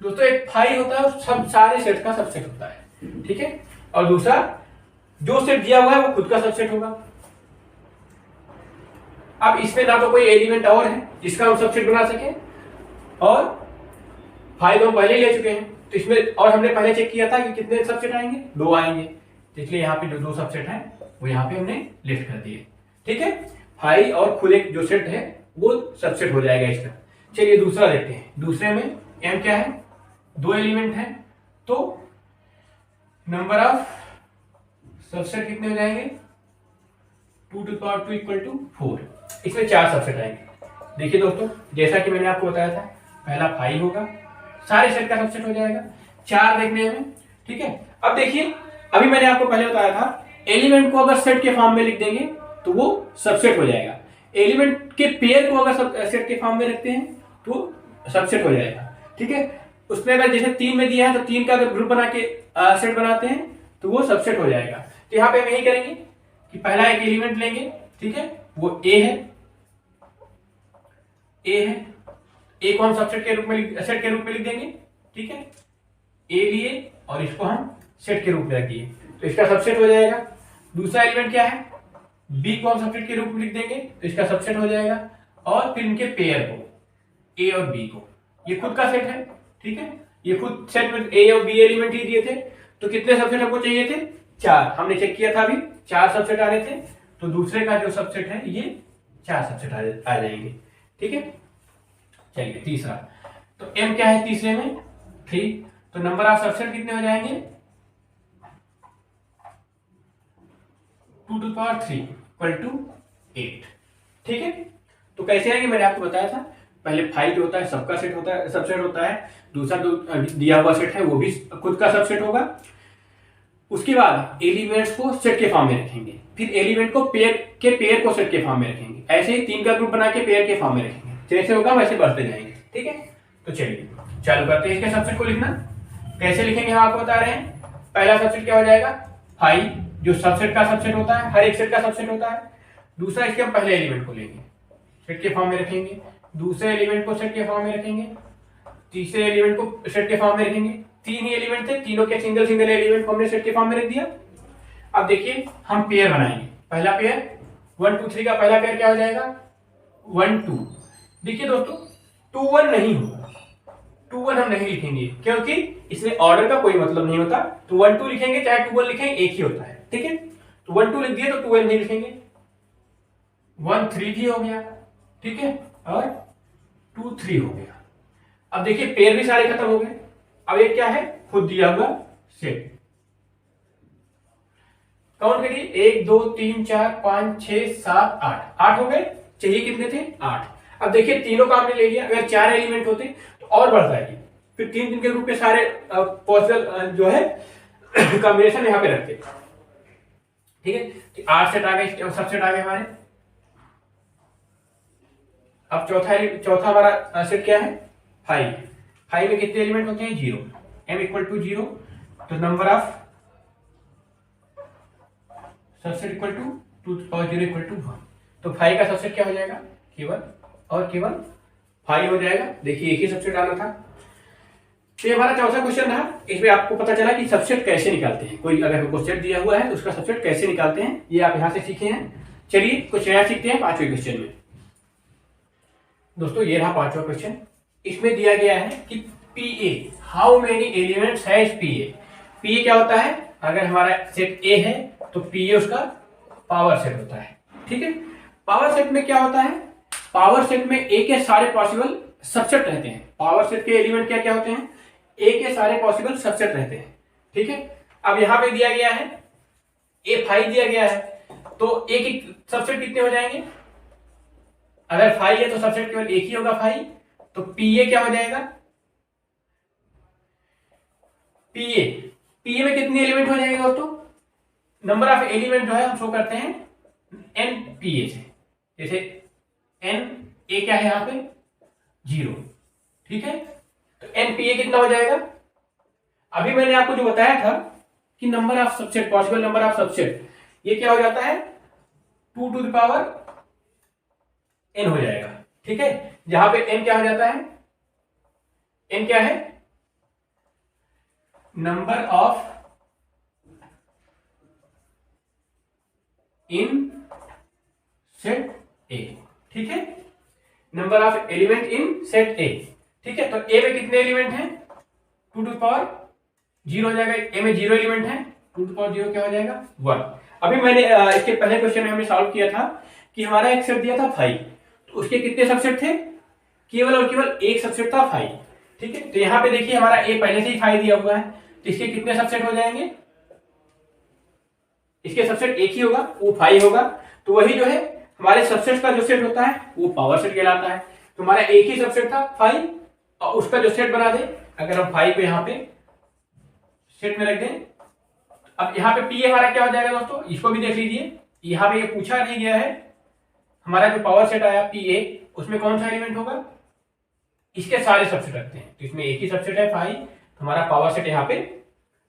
दोस्तों? एक फाई होता है और सब सारे सेट का सबसेट होता है। ठीक है, और दूसरा जो सेट दिया हुआ है वो खुद का सबसेट होगा। अब इसमें ना तो कोई एलिमेंट और है जिसका हम सबसेट बना सके, और फाइव हम पहले ले चुके हैं, तो इसमें और हमने पहले चेक किया था कि कितने सबसेट आएंगे? 2 आएंगे। तो इसलिए यहाँ पे जो 2 सबसेट हैं वो यहाँ पे हमने लिस्ट कर दिए। ठीक है, फाइव और खुले जो सेट है वो सबसेट हो जाएगा इसका। चलिए दूसरा देखते हैं। दूसरे में m क्या है? 2 एलिमेंट है, तो नंबर ऑफ सबसेट कितने हो जाएंगे? 2 to the power 2 equal to 4। इसमें 4 सबसेट आएंगे। देखिए दोस्तों, जैसा कि मैंने आपको बताया था, पहला 5 होगा, सारे सेट का सबसेट हो जाएगा। 4 देखने हमें। ठीक है, अब देखिए, अभी मैंने आपको पहले बताया था एलिमेंट को अगर सेट के फॉर्म में लिख देंगे तो वो सबसेट हो जाएगा। एलिमेंट के पेयर को अगर सेट के फॉर्म में रखते हैं तो सबसेट हो जाएगा। ठीक है, उसमें अगर जैसे 3 में दिया है तो 3 का अगर ग्रुप बना के सेट बनाते हैं तो वो सबसेट हो जाएगा। तो यहाँ पे हम यही करेंगे कि पहला एक एलिमेंट लेंगे। ठीक है, वो ए है, ए को हम सबसेट के रूप में सेट के रूप में लिख देंगे। ठीक है, ए लिए और इसको हम सेट के रूप में रख दिए, तो इसका सबसेट हो जाएगा। दूसरा एलिमेंट क्या है? बी को हम सबसेट के रूप में लिख देंगे, तो इसका सबसेट हो जाएगा। और फिर इनके पेयर को, ए और बी को, ये खुद का सेट है। ठीक है, ये खुद सेट में ए और बी एलिमेंट ही दिए थे, तो कितने सबसेट हमको चाहिए थे? 4। हमने चेक किया था अभी, 4 सबसेट आ रहे थे। तो दूसरे का जो सबसेट है ये 4 सबसेट आ जाएंगे। ठीक है, चलिए तीसरा, तो m क्या है तीसरे में? 3। तो नंबर ऑफ सबसेट कितने हो जाएंगे? 2 to the power 3 equal to 8। ठीक है, तो कैसे आएंगे मैंने आपको बताया था। पहले 5 जो होता है सबका सेट होता है, सबसेट होता है। दूसरा जो दिया हुआ सेट है वो भी खुद का सबसेट होगा। उसके बाद एलिमेंट्स को सेट के फॉर्म में रखेंगे, फिर एलिमेंट को पेयर को सेट के फॉर्म में रखेंगे। ऐसे ही 3 का ग्रुप बना के पेयर के फॉर्म में रखेंगे। जैसे होगा वैसे बढ़ते जाएंगे। ठीक है, तो चलिए चालू करते हैं इसके सबसेट को लिखना। कैसे लिखेंगे हम आपको बता रहे हैं। पहला सबसेट क्या हो जाएगा? 5, जो सबसेट का सबसेट होता है, हर एक सेट का सबसेट होता है। दूसरा, इसके हम पहले एलिमेंट को लेंगे, सेट के फॉर्म में रखेंगे। दूसरे एलिमेंट को सेट के फॉर्म में रखेंगे। तीसरे एलिमेंट को सेट के फॉर्म में रखेंगे। 3 ही एलिमेंट थे, तीनों के सिंगल सिंगल एलिमेंट को हमने सेट के फॉर्म में रख दिया। अब देखिए हम पेयर बनाएंगे। पहला पेयर 1 2 3 का पहला पेयर क्या हो जाएगा? 1 2। देखिए दोस्तों, 2 1 नहीं होगा, 2 1 हम नहीं लिखेंगे क्योंकि इसमें ऑर्डर का कोई मतलब नहीं होता। तो 1 2 लिखेंगे चाहे 2 1 लिखेंगे, एक ही होता है। ठीक है, तो 1 2 लिख दिए तो 2 1 नहीं लिखेंगे। 1 3 भी हो गया। ठीक है, और 2 3 हो गया। अब देखिए पेयर भी सारे खत्म हो गए। अब एक क्या है? खुद दिया हुआ सेट। काउंट करिए, 1 2 3 4 5 6 7 8। 8 हो गए। चाहिए कितने थे? 8। अब देखिए तीनों का हमने ले लिया। अगर 4 एलिमेंट होते तो और बढ़ जाएगी। फिर 3 के ग्रुप में सारे पॉसिबल जो है कॉम्बिनेशन यहाँ पे रखते। ठीक है, तो 8 सेट आ गए, सबसेट आ गए हमारे। अब चौथा हमारा सेट क्या है? 5। 5 में कितने एलिमेंट होते हैं? 0। m equal to 0। तो number of subset equal to 2 और 0 इक्वल टू 1। तो 5 का सबसेट क्या हो जाएगा? केवल और केवल 5 हो जाएगा। देखिए एक ही सबसेट आना था। तो ये हमारा चौथा क्वेश्चन रहा। इसमें आपको पता चला कि सबसेट कैसे निकालते हैं, कोई अगर हमको सेट दिया हुआ है तो उसका सबसेट कैसे निकालते हैं, ये आप यहाँ से सीखे हैं। चलिए कुछ नया सीखते हैं पांचवें क्वेश्चन में। दोस्तों ये रहा पांचवा क्वेश्चन। इसमें दिया गया है कि पीए, हाउ मेनी एलिमेंट्स हैज पीए। पीए क्या होता है, अगर हमारा सेट ए है तो पीए उसका पावर सेट होता है। ठीक है, पावर सेट में क्या होता है, पावर सेट में ए के सारे पॉसिबल सबसेट रहते हैं। पावर सेट के एलिमेंट क्या क्या होते हैं, ए के सारे पॉसिबल सबसेट रहते हैं। ठीक है, अब यहां पे दिया गया है ए 5 दिया गया है, तो ए की सबसेट कितने हो जाएंगे, अगर 5 है तो सबसेट केवल एक ही होगा 5, तो पीए क्या हो जाएगा, पीए, पीए में कितने एलिमेंट हो जाएंगे दोस्तों, नंबर ऑफ एलिमेंट जो है हम शो करते हैं एन पीए से। जैसे एन ए क्या है यहां पे 0। ठीक है, तो एन पीए कितना हो जाएगा, अभी मैंने आपको जो बताया था कि number of subset, possible number of subset, ये क्या हो जाता है 2 टू द पावर n हो जाएगा। ठीक है, जहां पे n क्या हो जाता है, n क्या है, नंबर ऑफ इन सेट ए। ठीक है, number of element in set ए। ठीक है, तो ए में कितने एलिमेंट हैं, 2 टू पावर 0 हो जाएगा, ए में 0 एलिमेंट है, 2 टू पावर 0 क्या हो जाएगा 1। अभी मैंने इसके पहले क्वेश्चन में हमने सॉल्व किया था कि हमारा एक सेट दिया था 5, तो उसके कितने सबसेट थे, केवल और केवल एक सबसेट था 5। ठीक है, तो यहां पे देखिए हमारा ए पहले से ही 5 दिया हुआ है, तो इसके कितने सबसेट हो जाएंगे, इसके सबसेट एक ही होगा, वो 5 होगा। तो वही जो है हमारे सबसेट का जो सेट होता है वो पावर सेट कहलाता है। तो हमारा एक ही सबसेट था 5 और उसका जो सेट बना दे, अगर हम 5 को यहाँ पे सेट में रख दें, अब यहाँ पे पी हमारा क्या हो जाएगा दोस्तों, इसको भी देख लीजिए, यहाँ पे ये पूछा नहीं गया है, हमारा जो पावर सेट आया पी ए, उसमें कौन सा एलिमेंट होगा, इसके सारे सबसेट रखते हैं, तो इसमें एक ही सबसेट है 5, तो हमारा पावर सेट यहाँ पे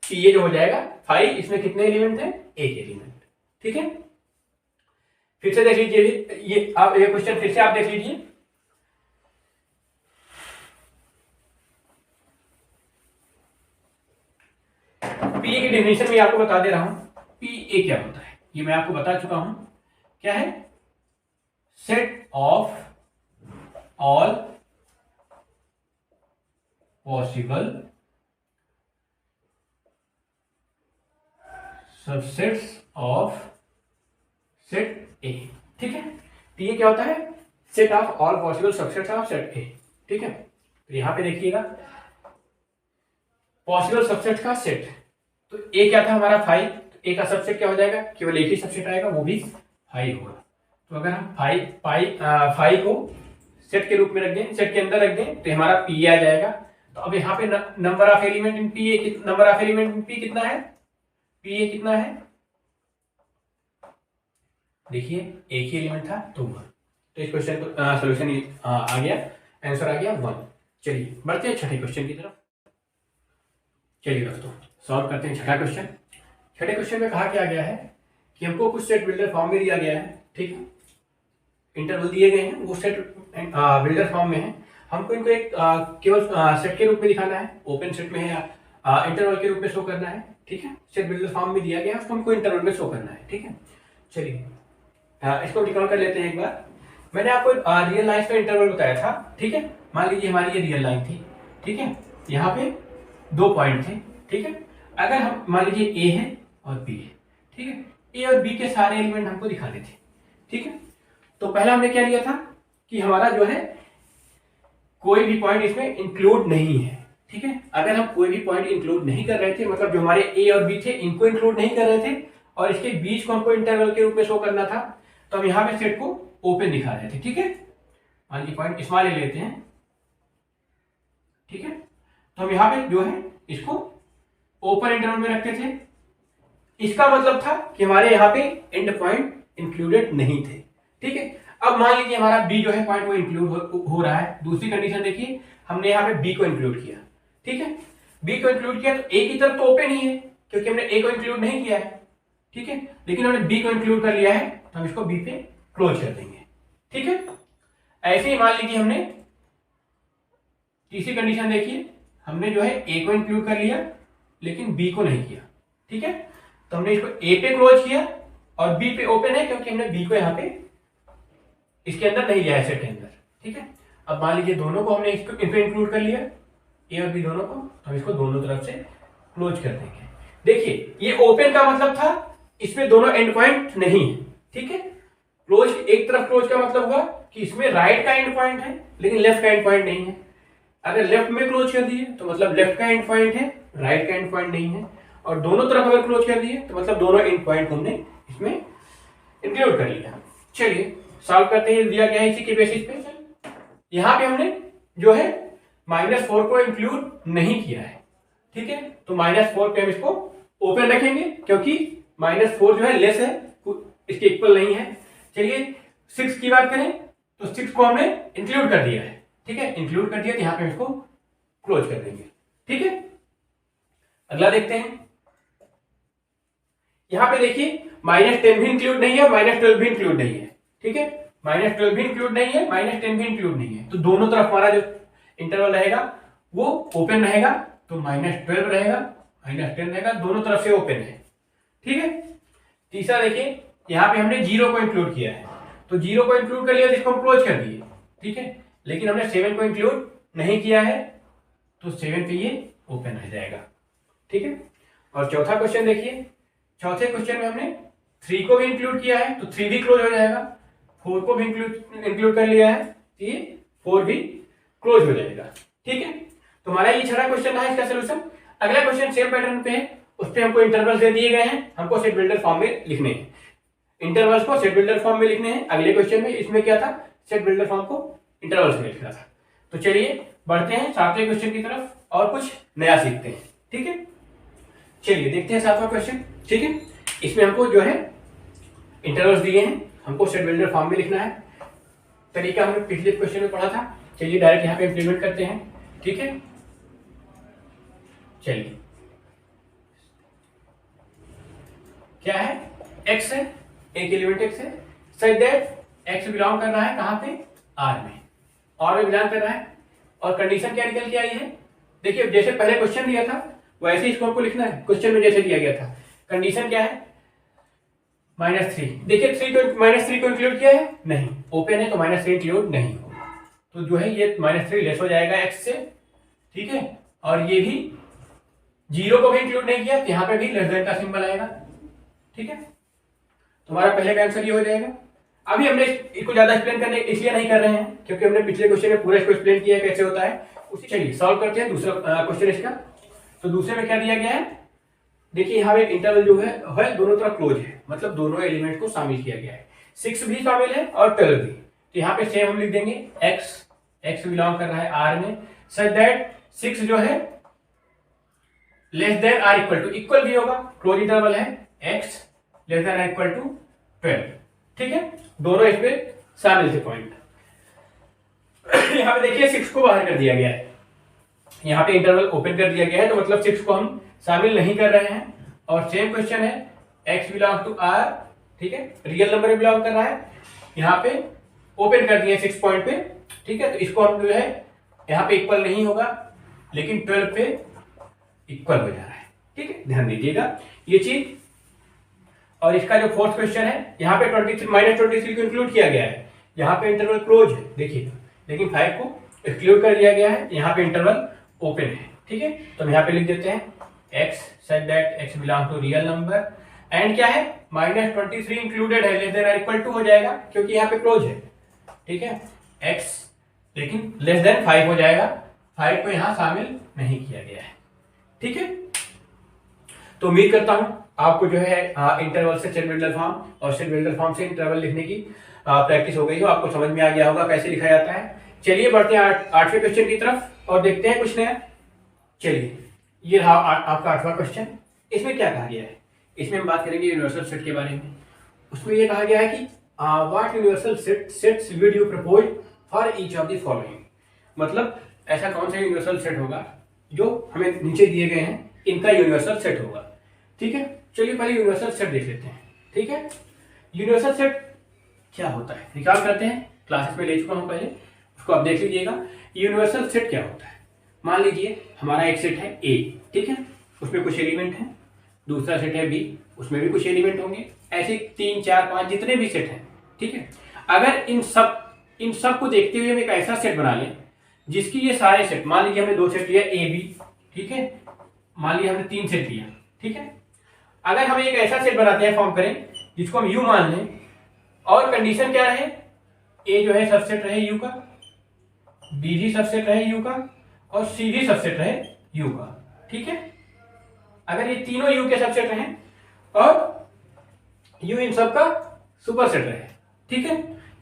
पी ए जो हो जाएगा 5, इसमें कितने एलिमेंट है, एक एलिमेंट। ठीक है, फिर से देख लीजिए, ये आप ये क्वेश्चन फिर से आप देख लीजिए, पीए की डेफिनेशन में आपको बता दे रहा हूं, पीए क्या होता है, ये मैं आपको बता चुका हूं, क्या है, set of all possible subsets of set ए। ठीक है, पीए क्या होता है, set of all possible subsets of set ए। ठीक है, तो यहां पे देखिएगा पॉसिबल सबसेट का सेट, तो ए क्या था हमारा 5, तो ए का सबसेट क्या हो जाएगा, केवल एक ही सबसेट आएगा, वो भी 5 होगा। तो अगर हम 5 को सेट के रूप में रख दें, सेट के अंदर रख दें, तो हमारा पी आ जाएगा। तो अब यहाँ पे number of element in P, number of element in P कितना है, पी ए कितना है, देखिए एक ही एलिमेंट था तो 1, तो इस क्वेश्चन को सोल्यूशन आ गया, आंसर आ गया 1। चलिए बढ़ते हैं छठे क्वेश्चन की तरफ। चलिए दोस्तों सॉल्व करते हैं छठा क्वेश्चन। छठे क्वेश्चन में कहा क्या गया है कि हमको कुछ सेट बिल्डर फॉर्म में दिया गया है। ठीक है, इंटरवल दिए गए हैं, वो सेट बिल्डर फॉर्म में है, हमको इनको एक केवल सेट के रूप में दिखाना है, ओपन सेट में है या इंटरवल के रूप में शो करना है। ठीक है, सेट बिल्डर फॉर्म में दिया गया है, उसको हमको इंटरवल में शो करना है। ठीक है, चलिए इसको निकाल कर लेते हैं एक बार। मैंने आपको रियल लाइन का इंटरवल बताया था। ठीक है, मान लीजिए हमारी ये रियल लाइन थी। ठीक है, यहाँ पे 2 पॉइंट थे। ठीक है, अगर हम मान लीजिए ए है और बी है। ठीक है, ए और बी के सारे एलिमेंट हमको दिखाने थे। ठीक है, तो पहला हमने क्या लिया था कि हमारा जो है कोई भी पॉइंट इसमें इंक्लूड नहीं है। ठीक है, अगर हम कोई भी पॉइंट इंक्लूड नहीं कर रहे थे, मतलब जो हमारे ए और बी थे इनको इंक्लूड नहीं कर रहे थे और इसके बीच को हमको इंटरवल के रूप में शो करना था, तो हम यहाँ पे सेट को ओपन दिखा रहे थे। ठीक है, मान लीजिए पॉइंट स्मॉल ले लेते हैं। ठीक है, तो हम यहाँ पे जो है इसको ओपन इंटरवल में रखते थे, इसका मतलब था कि हमारे यहाँ पे एंड पॉइंट इंक्लूडेड नहीं थे। ठीक है, अब मान लीजिए हमारा बी जो है पॉइंट वो इंक्लूड हो रहा है। दूसरी कंडीशन देखिए, हमने यहाँ पे बी को इंक्लूड किया। ठीक है, बी को इंक्लूड किया तो ए की तरफ तो ओपन ही है क्योंकि हमने ए को इंक्लूड नहीं किया है। ठीक है, लेकिन हमने बी को इंक्लूड कर लिया है तो हम इसको बी पे क्लोज कर देंगे। ठीक है, ऐसे ही मान लीजिए हमने तीसरी कंडीशन देखिए, हमने जो है ए को इंक्लूड कर लिया लेकिन बी को नहीं किया, ठीक है। तो हमने इसको ए पे क्लोज किया और बी पे ओपन है क्योंकि हमने बी को यहाँ पे इसके अंदर नहीं लिया है, सेट के अंदर, ठीक है। अब मान लीजिए दोनों को हमने इसको इंक्लूड कर लिया, ए और बी दोनों को, हम इसको दोनों तरफ से क्लोज कर देंगे। देखिए ये ओपन का मतलब था इसमें दोनों एंड पॉइंट नहीं है, ठीक है। क्लोज एक तरफ क्लोज का मतलब हुआ कि इसमें राइट का एंड पॉइंट है लेकिन लेफ्ट का एंड पॉइंट नहीं है। अगर लेफ्ट में क्लोज कर दिए तो मतलब लेफ्ट का एंड पॉइंट है, राइट का एंड पॉइंट नहीं है। और दोनों तरफ अगर क्लोज कर दिए तो मतलब दोनों एंड पॉइंट हमने इसमें इंक्लूड कर लिया। चलिए सॉल्व करते हैं, दिया गया है इसी के बेसिस पे। यहां पे हमने जो है -4 को इंक्लूड नहीं किया है, ठीक है। तो -4 पे हम इसको ओपन रखेंगे क्योंकि -4 जो है लेस है, इसके इक्वल नहीं है। चलिए 6 की बात करें तो 6 को हमने इंक्लूड कर दिया है, ठीक है। इंक्लूड कर दिया तो यहां पे हम इसको क्लोज कर देंगे, ठीक है। अगला देखते हैं, यहां पे देखिए -10 भी इंक्लूड नहीं है, -12 भी इंक्लूड नहीं है, ठीक है। -12 भी इंक्लूड नहीं है, -10 भी इंक्लूड नहीं है। तो दोनों तरफ हमारा जो इंटरवल रहेगा वो ओपन रहेगा, तो -12 रहेगा, -10 रहेगा, दोनों तरफ से ओपन है, ठीक है। तीसरा देखिए यहां पे हमने 0 को इंक्लूड किया है, तो 0 को इंक्लूड कर लिया जिसको हम क्लोज कर दिए, ठीक है। लेकिन हमने 7 को इंक्लूड नहीं किया है तो 7 पे ये ओपन रह जाएगा, ठीक है। और चौथा क्वेश्चन देखिए, चौथे क्वेश्चन में हमने 3 को भी इंक्लूड किया है तो 3 भी क्लोज हो जाएगा, 4 को भी इंक्लूड कर लिया है तो ये 4 भी क्लोज हो जाएगा, ठीक है। तो हमारा ये छठा क्वेश्चन है, इसका सोल्यूशन। अगला क्वेश्चन सेम पैटर्न पे है, उस पे हमको इंटरवल दे दिए गए हैं, हमको सेट बिल्डर फॉर्म में लिखने हैं, इंटरवल्स को सेट बिल्डर फॉर्म में लिखने हैं। अगले क्वेश्चन में इसमें क्या था, सेट बिल्डर फॉर्म को इंटरवल्स में लिखना था। तो चलिए बढ़ते हैं 7वें क्वेश्चन की तरफ और कुछ नया सीखते हैं, ठीक है। चलिए देखते हैं 7वां क्वेश्चन, ठीक है। इसमें हमको जो है इंटरवल्स दिए हैं, हमको सेट बिल्डर फॉर्म में लिखना है। तरीका हमने पिछले क्वेश्चन में पढ़ा था, चलिए डायरेक्ट यहाँ पे इंप्लीमेंट करते हैं, ठीक है। चलिए क्या है, x है, एक एलिमेंट x है, सच दैट x बिलोंग कर रहा है कहां पे, R में, और में बिलोंग कर रहा है। और कंडीशन क्या निकल के आई है, देखिए जैसे पहले क्वेश्चन दिया था वैसे ही इसको हमको लिखना है, क्वेश्चन में जैसे दिया गया था। कंडीशन क्या है, -3, देखिए -3 को इंक्लूड किया है नहीं, ओपन है तो -3 इंक्लूड नहीं होगा, तो जो है ये -3 लेस हो जाएगा x से, ठीक है। और ये भी 0 को भी इंक्लूड नहीं किया तो यहाँ पे भी लेस देन का सिंबल आएगा, ठीक है। तुम्हारा पहले का आंसर ये हो जाएगा। अभी हमने इसको ज्यादा एक्सप्लेन करने इसलिए नहीं कर रहे हैं क्योंकि हमने पिछले क्वेश्चन में पूरा इसको एक्सप्लेन किया कैसे होता है उसी। चलिए सॉल्व करते हैं दूसरा क्वेश्चन इसका। तो दूसरे में क्या दिया गया है, देखिए यहाँ एक इंटरवल जो है दोनों तरफ क्लोज है, मतलब दोनों एलिमेंट को शामिल किया गया है, 6 भी शामिल है और 12 भी। तो यहाँ पे सेम हम लिख देंगे x बिलोंग कर रहा है R में, सच दैट 6 जो है लेस देन आर इक्वल भी होगा, क्लोज इंटरवल है, x less than or equal to 12, ठीक है। दोनों इसमें शामिल थे पॉइंट। यहाँ पे देखिए 6 को बाहर कर दिया गया है, यहाँ पे इंटरवल ओपन कर दिया गया है, तो मतलब 6 को हम शामिल नहीं कर रहे हैं। और सेम क्वेश्चन है, x बिलोंग टू r, ठीक है, रियल नंबर में बिलोंग कर रहा है, यहाँ पे ओपन कर दिया 6 पॉइंट पे, ठीक है। तो इसको हम जो है यहाँ पे इक्वल नहीं होगा लेकिन 12 पे इक्वल हो जा रहा है, ठीक है, ध्यान दीजिएगा ये चीज। और इसका जो फोर्थ क्वेश्चन है, यहाँ पे -23 को इंक्लूड किया गया है, यहाँ पे इंटरवल क्लोज है देखिए, लेकिन 5 को एक्सक्लूड कर दिया गया है, यहाँ पे इंटरवल ओपन है, ठीक है। तो हम यहाँ पे लिख देते हैं x such that x belong to real number and क्या है -23 इंक्लूडेड है, लेस देन और इक्वल टू हो जाएगा क्योंकि यहाँ पे क्लोज है, ठीक है। x लेकिन लेस देन 5 हो जाएगा, 5 को यहाँ शामिल नहीं किया गया है, ठीक है। तो उम्मीद करता हूं आपको जो है इंटरवल से सेट बिल्डर फॉर्म और सेट बिल्डर फॉर्म से इंटरवल लिखने की प्रैक्टिस हो गई हो, आपको समझ में आ गया होगा कैसे लिखा जाता है। चलिए बढ़ते हैं 8वें क्वेश्चन की तरफ और देखते हैं कुछ नया। चलिए ये रहा आपका 8वां क्वेश्चन। इसमें क्या कहा गया है, इसमें हम बात करेंगे यूनिवर्सल सेट के बारे में। उसमें ये कहा गया है कि what universal sets would you propose for each of the following, मतलब ऐसा कौन सा यूनिवर्सल सेट होगा जो हमें नीचे दिए गए हैं इनका यूनिवर्सल सेट होगा, ठीक है। चलिए पहले यूनिवर्सल सेट देख लेते हैं, ठीक है। यूनिवर्सल सेट क्या होता है रिकॉल करते हैं, क्लासेस में ले चुका हूं पहले, उसको आप देख लीजिएगा। यूनिवर्सल सेट क्या होता है, मान लीजिए हमारा एक सेट है ए, ठीक है, उसमें कुछ एलिमेंट हैं, दूसरा सेट है बी, उसमें भी कुछ एलिमेंट होंगे, ऐसे 3 4 5 जितने भी सेट हैं, ठीक है। अगर इन सब को देखते हुए हम एक ऐसा सेट बना लें जिसकी ये सारे सेट, मान लीजिए हमने 2 सेट लिया ए बी, ठीक है, मान लीजिए हमने 3 सेट लिया, ठीक है। अगर हम एक ऐसा सेट बनाते हैं, फॉर्म करें जिसको हम यू मान लें, और कंडीशन क्या रहे, ए जो है सबसेट रहे यू का, बी भी सबसेट रहे यू का, और सी भी सबसेट रहे यू का, ठीक है। अगर ये तीनों यू के सबसेट रहे और यू इन सब का सुपरसेट रहे, ठीक है,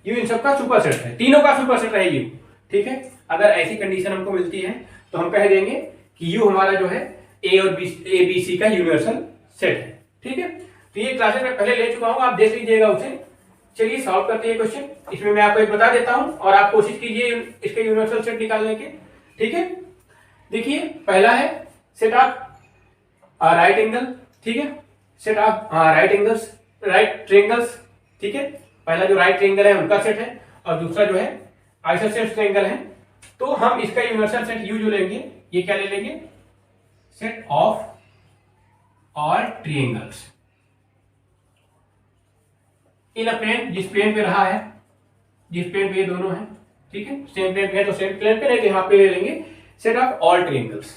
यू इन सब का सुपरसेट रहे, तीनों का सुपरसेट रहे यू, ठीक है। अगर ऐसी कंडीशन हमको मिलती है तो हम कह देंगे कि यू हमारा जो है ए और बी, ए बी सी का यूनिवर्सल सेट है, ठीक है। तो ये क्लासेस में पहले ले चुका हूं, आप देख लीजिएगा उसे। चलिए सॉल्व करते हैं क्वेश्चन। इसमें मैं आपको एक बता देता हूं और आप कोशिश कीजिए इसके यूनिवर्सल सेट निकालने के, ठीक है। देखिए पहला है सेट ऑफ राइट एंगल, ठीक है, set of right angles, right triangles, ठीक है। पहला जो राइट ट्रायंगल है उनका सेट है और दूसरा जो है आइसोसेलेस ट्रायंगल है। तो हम इसका यूनिवर्सल सेट यू जो लेंगे, ये क्या ले लेंगे, set of all triangles in a plane, जिस प्लेन पे रहा है, जिस प्लेन पे ये दोनों है, ठीक है, सेम प्लेन पे है तो सेम प्लेन पे, नहीं तो यहाँ पे ले लेंगे set of all triangles.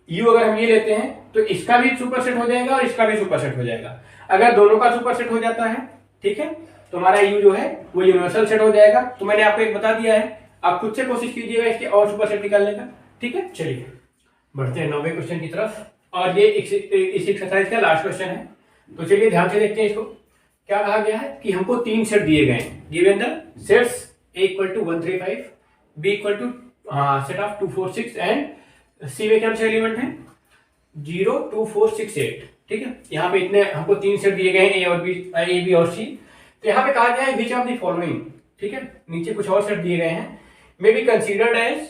You अगर हम ये लेते हैं तो इसका भी सुपरसेट हो जाएगा और इसका भी सुपरसेट हो जाएगा। अगर दोनों का सुपरसेट हो जाता है, ठीक है, तो हमारा यू जो है वो यूनिवर्सल सेट हो जाएगा। तो मैंने आपको एक बता दिया है, आप खुद से कोशिश कीजिएगा इसके और सुपरसेट निकालने का, ठीक है। चलिए बढ़ते हैं 9वें क्वेश्चन की तरफ, और ये इस एक्सरसाइज का लास्ट क्वेश्चन है। तो चलिए ध्यान से देखते हैं इसको। क्या कहा गया है कि हमको 3 सेट दिए गए हैं, given the sets A = 1 3 5, B = set of 2 4 6 and C में क्या एलिमेंट है 0 2 4 6 8, ठीक है। यहाँ पे इतने हमको 3 सेट दिए गए हैं, ए बी और सी। तो यहाँ पे कहा गया है विच ऑफ द फॉलोइंग, ठीक है, नीचे कुछ और सेट दिए गए हैं, may be considered as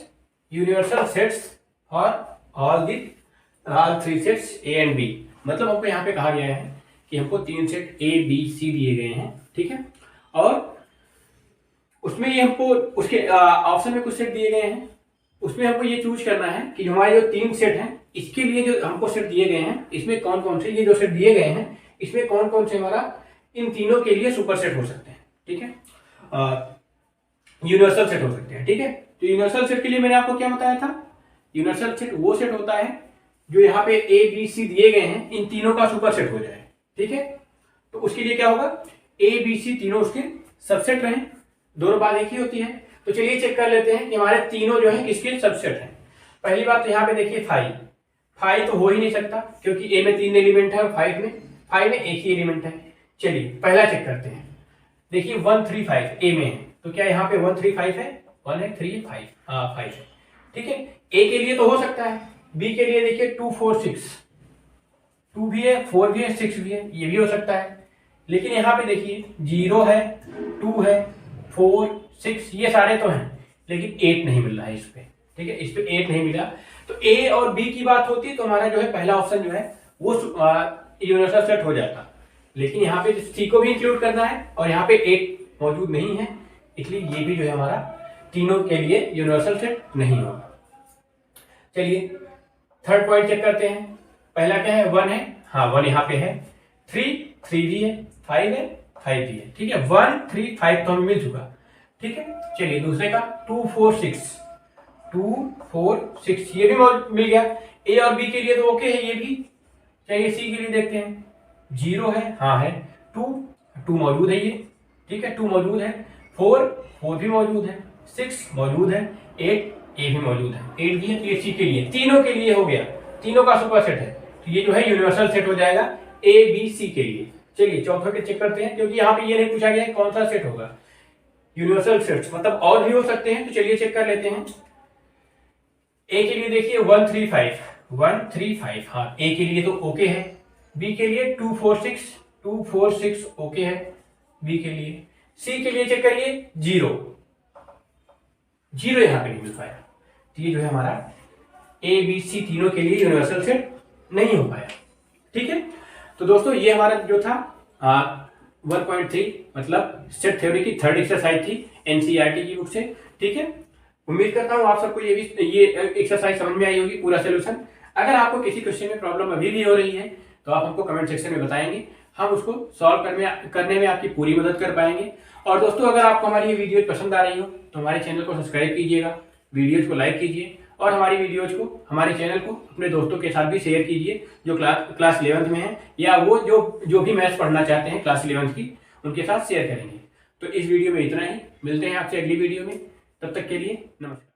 universal sets for all 3 sets A and B. मतलब हमको यहाँ पे कहा गया है कि हमको 3 सेट ए बी सी दिए गए हैं, ठीक है, और उसमें ये हमको उसके ऑप्शन में कुछ सेट दिए गए हैं, उसमें हमको ये चूज करना है कि हमारे जो 3 सेट हैं इसके लिए जो हमको सेट दिए गए हैं, इसमें कौन कौन से, ये जो सेट दिए गए हैं इसमें कौन कौन से हमारा इन तीनों के लिए सुपर सेट हो सकते हैं, ठीक है, यूनिवर्सल सेट हो सकते हैं, ठीक है। तो यूनिवर्सल सेट के लिए मैंने आपको क्या बताया था, यूनिवर्सल सेट वो सेट होता है जो यहाँ पे ए बी सी दिए गए हैं इन तीनों का सुपर सेट हो जाए, ठीक है। तो उसके लिए क्या होगा, ए बी सी तीनों उसके सबसेट रहे, दोनों बात एक ही होती है। तो चलिए चेक कर लेते हैं कि हमारे तीनों जो है किसके सबसेट हैं। पहली बात तो यहाँ पे देखिए 5 तो हो ही नहीं सकता क्योंकि ए में 3 एलिमेंट है और 5 में एक ही एलिमेंट है। चलिए पहला चेक करते हैं, देखिए 1 3 5 ए में है, तो क्या यहाँ पे 1 3 5 है, 1 है 3 5, 5 है, ठीक है। ए के लिए तो हो सकता है, बी के लिए देखिए 2 4 6, 2 भी है 4 भी है 6 भी है, ये भी हो सकता है। लेकिन यहाँ पे देखिए 0 है 2 है 4 6, ये सारे तो हैं, लेकिन 8 नहीं मिल रहा है इस पे, ठीक है, इस पे 8 नहीं मिला। तो ए और बी की बात होती तो हमारा जो है पहला ऑप्शन जो है वो यूनिवर्सल सेट हो जाता, लेकिन यहाँ पे सी को भी इंक्लूड करना है और यहाँ पे 8 मौजूद नहीं है, इसलिए ये भी जो है हमारा तीनों के लिए यूनिवर्सल सेट नहीं होगा। चलिए थर्ड पॉइंट चेक करते हैं। पहला क्या है, 1 है, हाँ 1 यहाँ पे है, 3 भी है, 5 है, 5 भी है, ठीक है, 1 3 5 तो हमें मिल चुका, ठीक है। चलिए दूसरे का 2 4 6, ये भी मिल गया। ए और बी के लिए तो ओके है ये भी। चलिए सी के लिए देखते हैं, 0 है, हाँ है, 2 मौजूद है ये, ठीक है, 2 मौजूद है, 4 भी मौजूद है, 6 मौजूद है, 8 ए भी मौजूद है, 8 भी है, तो ये सी के लिए, तीनों के लिए हो गया, तीनों का सुपर सेट है, तो ये जो है यूनिवर्सल सेट हो जाएगा ए बी सी के लिए। चलिए चौथे पे चेक करते हैं, क्योंकि यहाँ पे ये नहीं पूछा गया है कौन सा सेट होगा, यूनिवर्सल सेट्स मतलब और भी हो सकते हैं, तो चलिए चेक कर लेते हैं। ए के लिए देखिए 1 3 5, हाँ ए के लिए तो ओके है, बी के लिए 2 4 6 ओके है बी के लिए, सी के लिए चेक करिए 0 यहाँ पे नहीं मिल पाया, तो ये जो है हमारा ए बी सी तीनों के लिए यूनिवर्सल सेट नहीं हो पाया, ठीक है। तो दोस्तों ये हमारा जो था 1.3 मतलब सेट थ्योरी की थर्ड एक्सरसाइज थी एनसीईआरटी की बुक से, ठीक है। उम्मीद करता हूँ आप सबको ये एक्सरसाइज समझ में आई होगी, पूरा सोल्यूशन। अगर आपको किसी क्वेश्चन में प्रॉब्लम अभी भी हो रही है तो आप हमको कमेंट सेक्शन में बताएंगे, हम उसको सॉल्व करने में आपकी पूरी मदद कर पाएंगे। और दोस्तों, अगर आपको हमारी ये वीडियो पसंद आ रही हो तो हमारे चैनल को सब्सक्राइब कीजिएगा, वीडियोज को लाइक कीजिए और हमारी वीडियोज को, हमारे चैनल को अपने दोस्तों के साथ भी शेयर कीजिए जो क्लास 11th में है, या वो जो भी मैथ्स पढ़ना चाहते हैं क्लास 11th की, उनके साथ शेयर करेंगे। तो इस वीडियो में इतना ही, मिलते हैं आपसे अगली वीडियो में, तब तक के लिए नमस्कार।